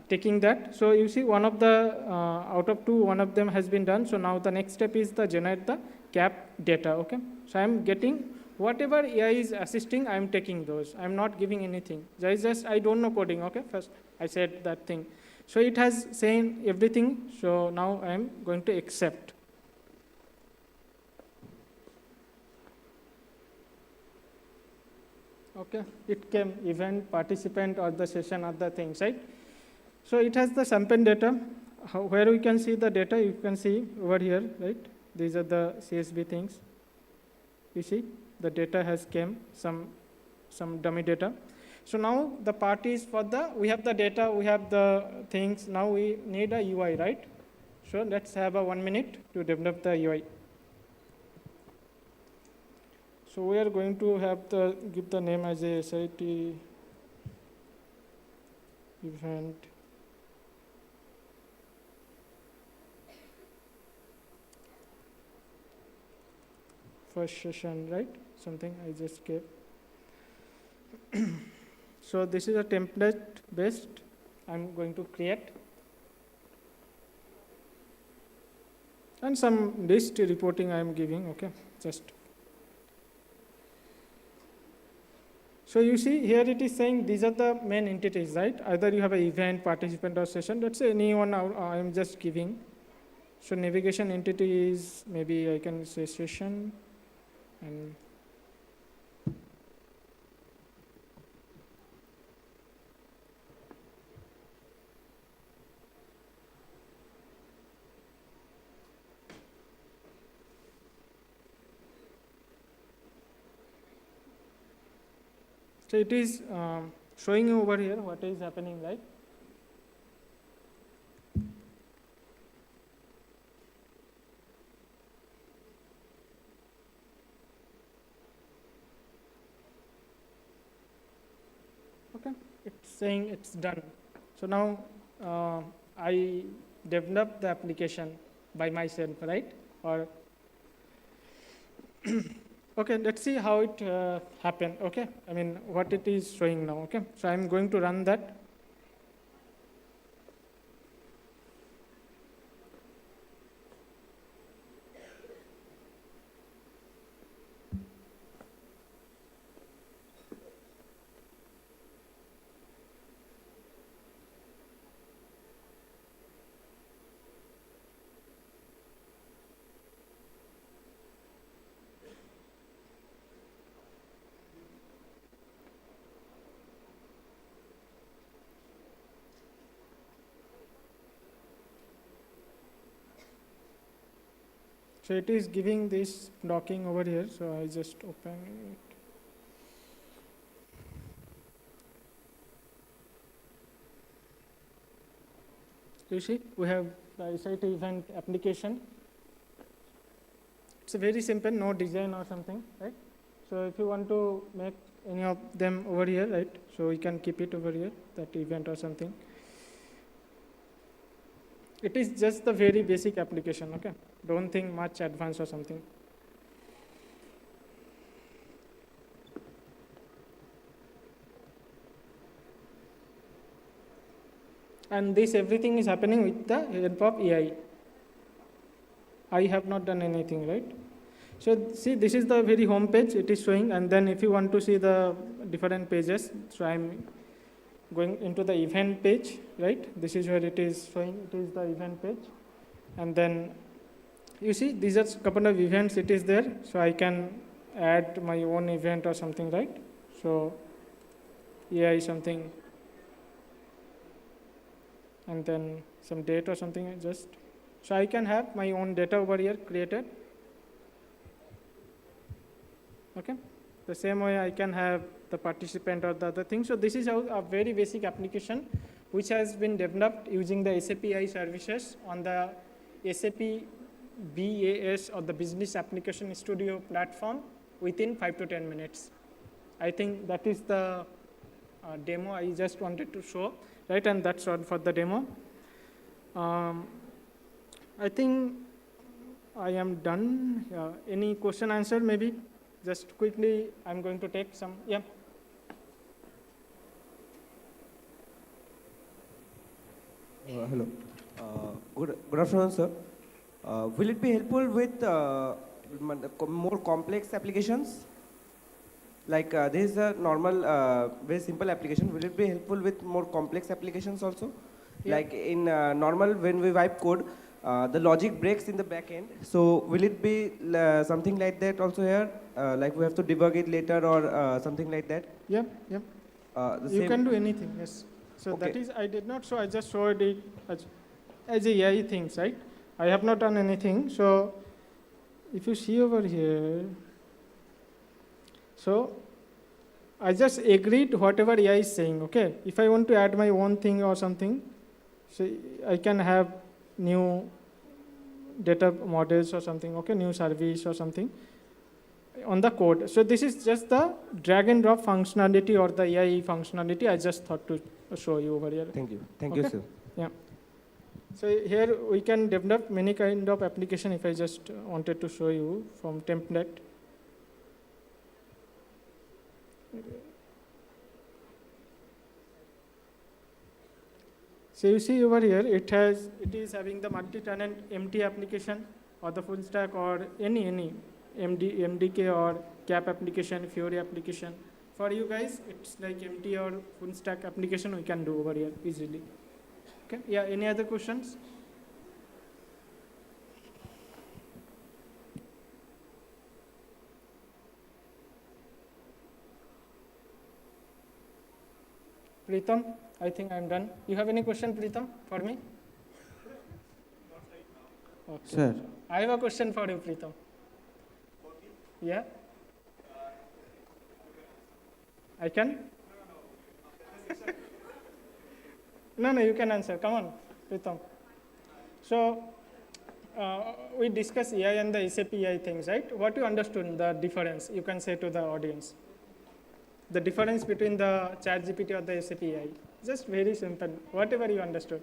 S8: taking that. So you see, one of the out of two, one of them has been done. So now the next step is the generate the cap data. Okay. So I'm getting whatever AI is assisting. I'm taking those. I'm not giving anything. Just I don't know coding. Okay. First I said that thing. So it has saying everything. So now I'm going to accept. Okay, it came event, participant, or the session, other things, right? So it has the sample data. Where we can see the data, you can see over here, right? These are the CSV things. You see, the data has came, some dummy data. So now the part is for we have the data, we have the things, now we need a UI, right? So let's have a 1 minute to develop the UI. So we are going to have give the name as a SIT event. First session, right? Something I just gave. So this is a template based. I'm going to create. And some list reporting I'm giving, okay? Just. So you see here it is saying these are the main entities, right? Either you have an event, participant, or session. Let's say any one I'm just giving. So navigation entity is, maybe I can say session, and So it is showing you over here what is happening, right? Okay, it's saying it's done. So now I developed the application by myself, right? Or okay, let's see how it happened. Okay, I mean what it is showing now. Okay, so I'm going to run that. So it is giving this docking over here. So I just open it. You see, we have the SIT event application. It's a very simple, no design or something, right? So if you want to make any of them over here, right? So you can keep it over here, that event or something. It is just the very basic application, okay? Don't think much advanced or something. And this everything is happening with the help of AI. I have not done anything, right? So see, this is the very home page it is showing, and then if you want to see the different pages, so I'm going into the event page, right? This is where it is showing, it is the event page. And then you see, these are a couple of events it is there, so I can add my own event or something, right? So AI something, and then some date or something just. So I can have my own data over here created. Okay. The same way I can have the participant or the other thing. So this is a very basic application which has been developed using the SAP AI services on the SAP BAS or the Business Application Studio platform within 5 to 10 minutes. I think that is the demo I just wanted to show, right? And that's all for the demo. I think I am done. Any question answer maybe? Just quickly, I'm going to take some, yeah.
S6: Hello. Good afternoon, sir. Will it be helpful with more complex applications? Like this is a normal, very simple application. Will it be helpful with more complex applications also?
S8: Yeah.
S6: Like in normal, when we wipe code, the logic breaks in the back end. So will it be something like that also here? Like we have to debug it later or something like that?
S8: Yeah, yeah. You can do anything, yes. So
S6: Okay.
S8: that is, I did not show, I just showed it as a AI things, right? I have not done anything. So if you see over here, so I just agreed whatever AI is saying, okay? If I want to add my own thing or something, so I can have new data models or something, okay? New service or something on the code. So this is just the drag and drop functionality or the AI functionality I just thought to show you over here.
S6: Thank you. Thank you, sir.
S8: Yeah. So here we can develop many kind of application if I just wanted to show you from template. So you see over here, it is having the multi-tenant MT application or the full stack or any MDK or CAP application, Fiori application. For you guys, it's like MT or full stack application we can do over here easily. Okay, yeah, any other questions? Pritam, I think I'm done. You have any question, Pritam, for me? Okay.
S4: Sir.
S8: I have a question for you, Pritam. Yeah? I can? No, you can answer. Come on, Pritam. So, we discussed AI and the SAP AI things, right? What you understood, the difference, you can say to the audience. The difference between the ChatGPT or the SAP AI. Just very simple, whatever you understood.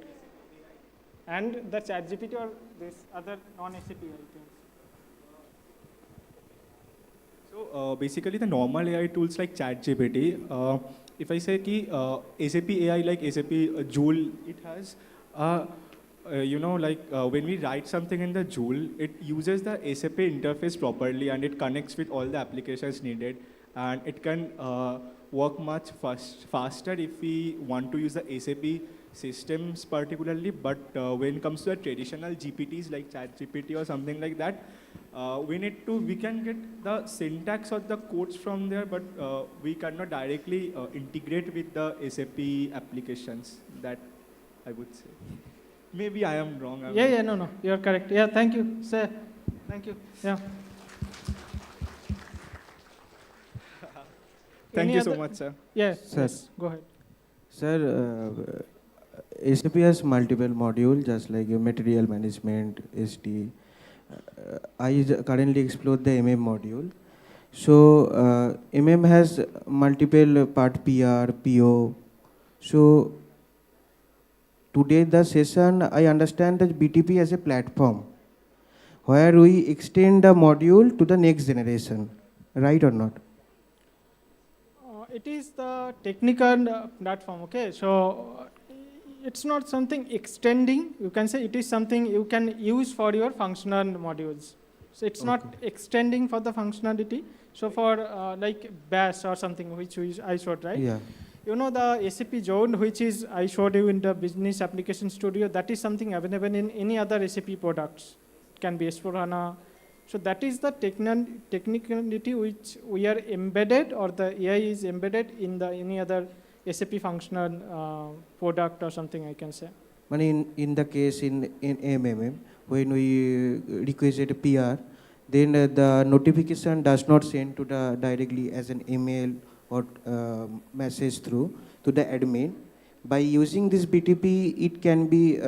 S8: And the ChatGPT or this other non-SAP AI things.
S1: So basically the normal AI tools like ChatGPT, if I say ki, SAP AI like SAP Joule, it has, when we write something in the Joule, it uses the SAP interface properly and it connects with all the applications needed, and it can work much faster if we want to use the SAP systems particularly. But when it comes to the traditional GPTs like ChatGPT or something like that, we can get the syntax or the codes from there, but we cannot directly integrate with the SAP applications. That I would say. Maybe I am wrong.
S8: No, you're correct. Yeah, thank you, sir. Thank you. Yeah.
S20: Thank you so much, sir.
S8: Yeah,
S4: Sir.
S8: yes, go ahead.
S4: Sir, SAP has multiple modules, just like material management, SD. I currently explore the module. So has multiple part PR, PO. So today the session, I understand that BTP as a platform where we extend the module to the next generation, right or not?
S8: It is the technical platform, okay? So it's not something extending. You can say it is something you can use for your functional modules. So it's not extending for the functionality. So for like Bash or something which I showed, right?
S4: Yeah.
S8: You know the SAP Zone, which is I showed you in the Business Application Studio, that is something available in any other SAP products. It can be S4HANA. So that is the technicality which we are embedded, or the AI is embedded in the any other SAP functional product or something, I can say.
S4: But in the case in when we requested a PR, then the notification does not send to the directly as an email or message through to the admin. By using this BTP, it can be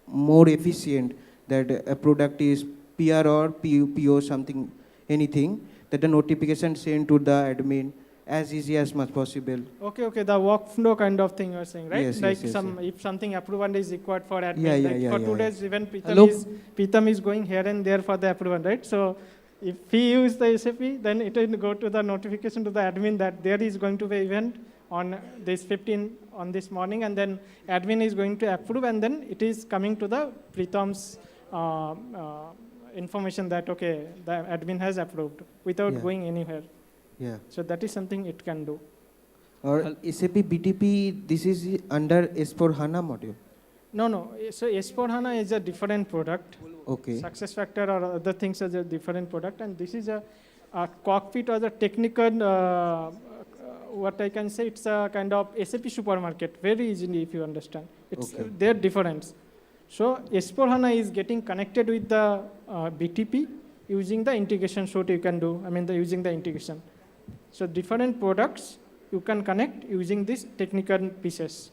S4: more efficient that a product is PR or PO something, anything, that the notification sent to the admin as easy as much possible.
S8: Okay, the workflow kind of thing you're saying, right?
S4: Yes,
S8: like
S4: yes,
S8: if something approval is required for admin, for 2 days, even Pritam is going here and there for the approval, right? So if he uses the SAP, then it will go to the notification to the admin that there is going to be event on this 15 on this morning, and then admin is going to approve, and then it is coming to the Pritam's information that, okay, the admin has approved without going anywhere.
S4: Yeah.
S8: So that is something it can do.
S4: Or SAP BTP, this is under S4HANA module?
S8: No. So S4HANA is a different product.
S4: Okay.
S8: SuccessFactors or other things are a different product, and this is a cockpit or the technical, what I can say, it's a kind of SAP supermarket, very easily if you understand. It's their difference. So S4HANA is getting connected with the BTP using the integration suite you can do, using the integration. So different products you can connect using these technical pieces.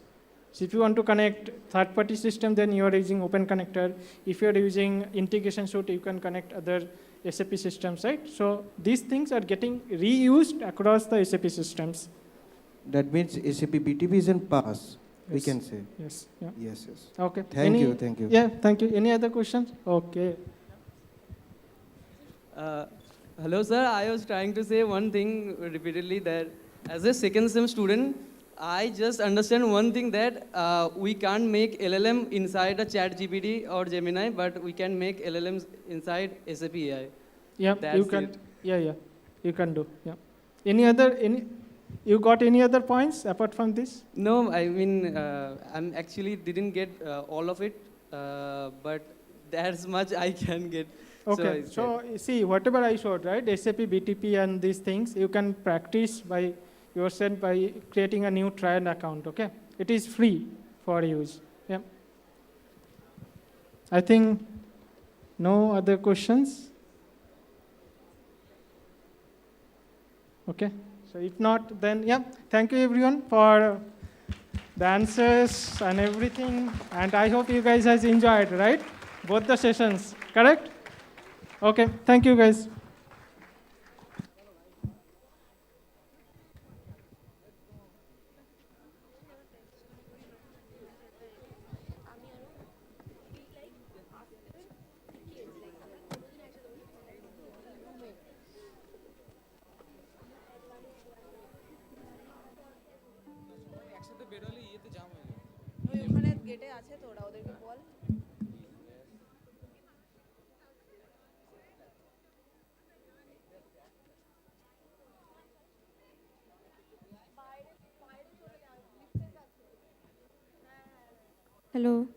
S8: So if you want to connect third-party system, then you are using Open Connector. If you are using integration suite, you can connect other SAP systems, right? So these things are getting reused across the SAP systems.
S4: That means SAP BTP is in pass, we can say.
S8: Yes. Yeah.
S4: Yes.
S8: Okay.
S4: Thank you.
S8: Yeah, thank you. Any other questions? Okay.
S18: Hello, sir. I was trying to say one thing repeatedly, that as a second sem student, I just understand one thing, that we can't make LLM inside a ChatGPT or Gemini, but we can make LLMs inside SAP AI.
S8: Yeah,
S18: That's
S8: you can.
S18: it.
S8: Yeah, you can do. Yeah. You got any other points apart from this?
S18: No, I'm actually didn't get all of it, but that's much I can get.
S8: Okay, so see, whatever I showed, right, SAP, BTP and these things, you can practice by yourself by creating a new trial account, okay? It is free for use, yeah. I think no other questions? Okay, so So if not, then yeah, thank you everyone for the answers and everything. And I hope you guys has enjoyed, right? Both the sessions, correct? Okay, thank you guys.
S9: Hello.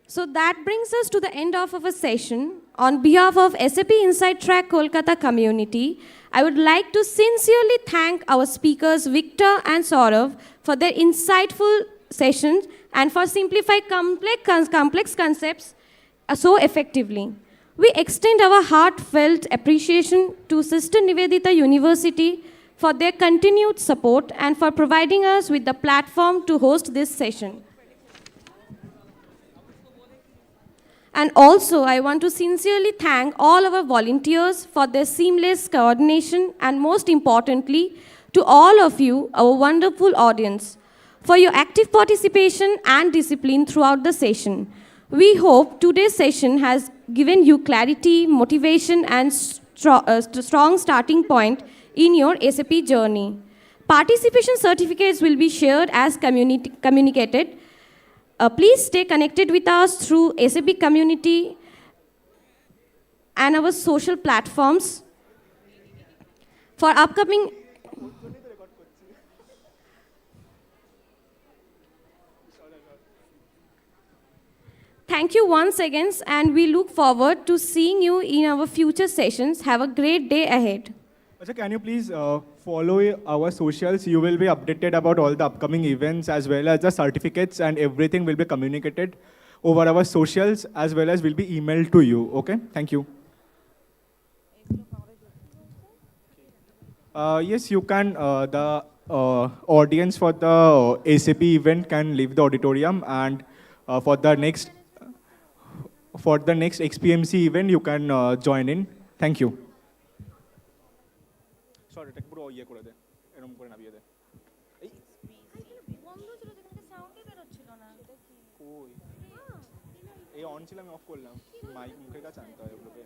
S9: So that brings us to the end of our session. On behalf of SAP Inside Track Kolkata community, I would like to sincerely thank our speakers Victor and Saurav for their insightful sessions and for simplifying complex concepts so effectively. We extend our heartfelt appreciation to Sister Nivedita University for their continued support and for providing us with the platform to host this session. And also, I want to sincerely thank all our volunteers for their seamless coordination and most importantly, to all of you, our wonderful audience, for your active participation and discipline throughout the session. We hope today's session has given you clarity, motivation, and strong starting point in your SAP journey. Participation certificates will be shared as communicated. Please stay connected with us through SAP community and our social platforms. For upcoming Thank you once again, and we look forward to seeing you in our future sessions. Have a great day ahead.
S1: Acha, can you please follow our socials? You will be updated about all the upcoming events as well as the certificates, and everything will be communicated over our socials as well as will be emailed to you. Okay? Thank you. Yes, you can. The audience for the ACP event can leave the auditorium, and for the next XPMC event, you can join in. Thank you. Sorry, take পুরো ইয়ে করে দে, এরকম করে নামিয়ে দে। কই? এই on ছিল, আমি অফ করলাম। মাইক মুখের কাছে আনতে হয় ওগুলোকে।